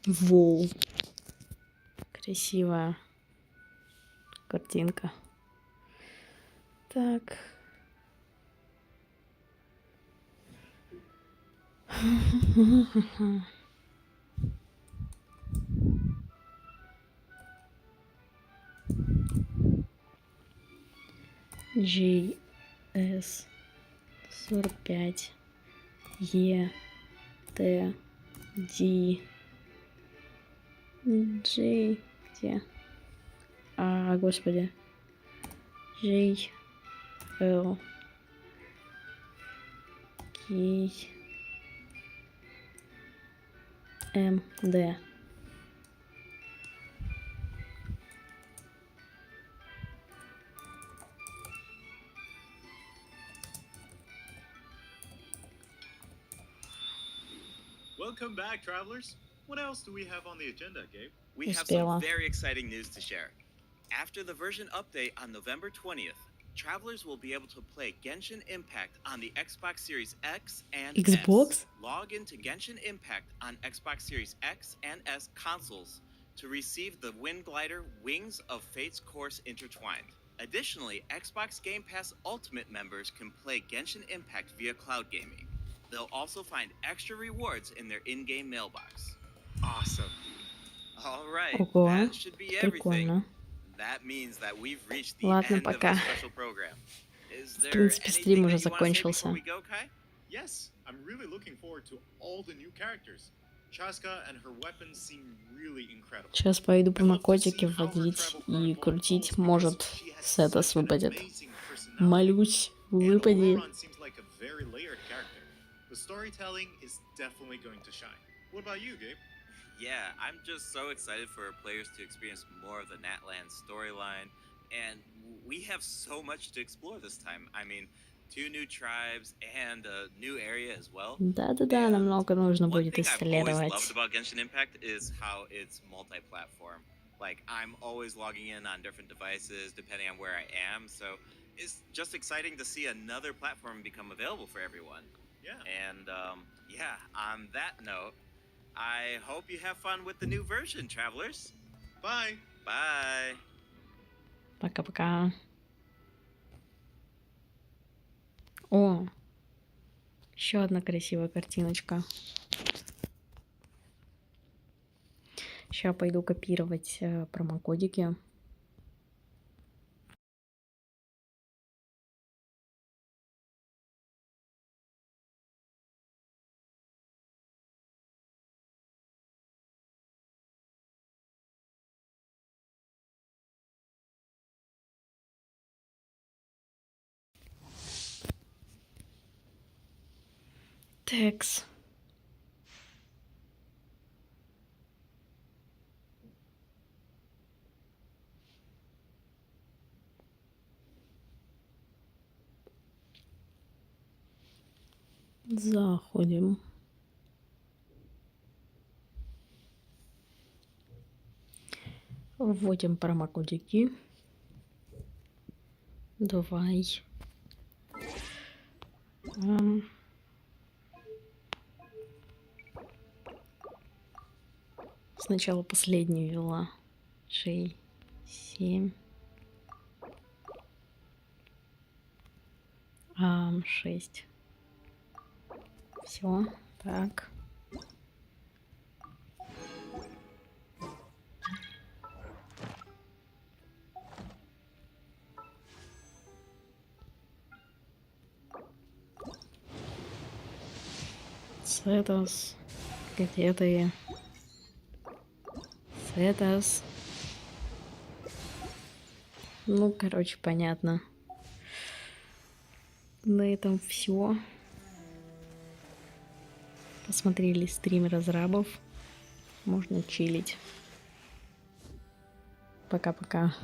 Speaker 1: Воу. Красивая. картинка. Так. GS 45 ET D J где? Господи. J L K M D.
Speaker 6: Welcome back, travelers. What else do we have on the agenda, Gabe?
Speaker 5: We have
Speaker 1: Успела.
Speaker 5: some very exciting news to share. After the version update on November 20th, travelers will be able to play Genshin Impact on the Xbox Series X and
Speaker 1: Xbox?
Speaker 5: S. Log into Genshin Impact on Xbox Series X and S consoles to receive the Wind Glider Wings of Fate's Course Intertwined. Additionally, Xbox Game Pass Ultimate members can play Genshin Impact via cloud gaming. They'll also find extra rewards in their in-game mailbox.
Speaker 6: Awesome.
Speaker 5: All right,
Speaker 1: Ого,
Speaker 5: that should be everything.
Speaker 1: прикольно.
Speaker 5: That means that we've reached the
Speaker 1: Ладно,
Speaker 5: end of
Speaker 1: пока.
Speaker 5: the special program. Is
Speaker 1: В
Speaker 5: there
Speaker 1: принципе, стрим
Speaker 5: anything
Speaker 1: уже
Speaker 5: that you want to say before
Speaker 1: закончился.
Speaker 5: we go, Kai?
Speaker 6: Yes, I'm really looking forward to all the new characters. Chaska and her weapons seem really incredible.
Speaker 1: Сейчас пойду промокодики вводить и крутить. Может, сетас выпадет. Молюсь, выпади.
Speaker 6: Rerun seems like a very layered character. The storytelling is definitely going to shine. What about you, Gabe?
Speaker 5: Yeah, I'm just so excited for players to experience more of the Natland storyline, and we have so much to explore this time. I mean, 2 new tribes and a new area as well.
Speaker 1: Да-да-да, нам много нужно
Speaker 5: One
Speaker 1: будет
Speaker 5: thing I've always loved
Speaker 1: исследовать.
Speaker 5: about Genshin Impact is how it's multi-platform. Like, I'm always logging in on different devices depending on where I am, so it's just exciting to see another platform become available for everyone.
Speaker 6: Yeah.
Speaker 5: And yeah, on that note, I hope you have fun with the new version, travelers.
Speaker 6: Bye.
Speaker 5: Bye.
Speaker 1: Пока-пока. О, еще одна красивая картиночка. Сейчас пойду копировать промокодики. Текс. Заходим. Вводим промокодики. Давай. Сначала последнюю ввела. 6, 7. 6. Все, так. Сетас. Где ты? Сетас. Ну, короче, понятно. На этом все. Посмотрели стрим разрабов. Можно чилить. Пока-пока.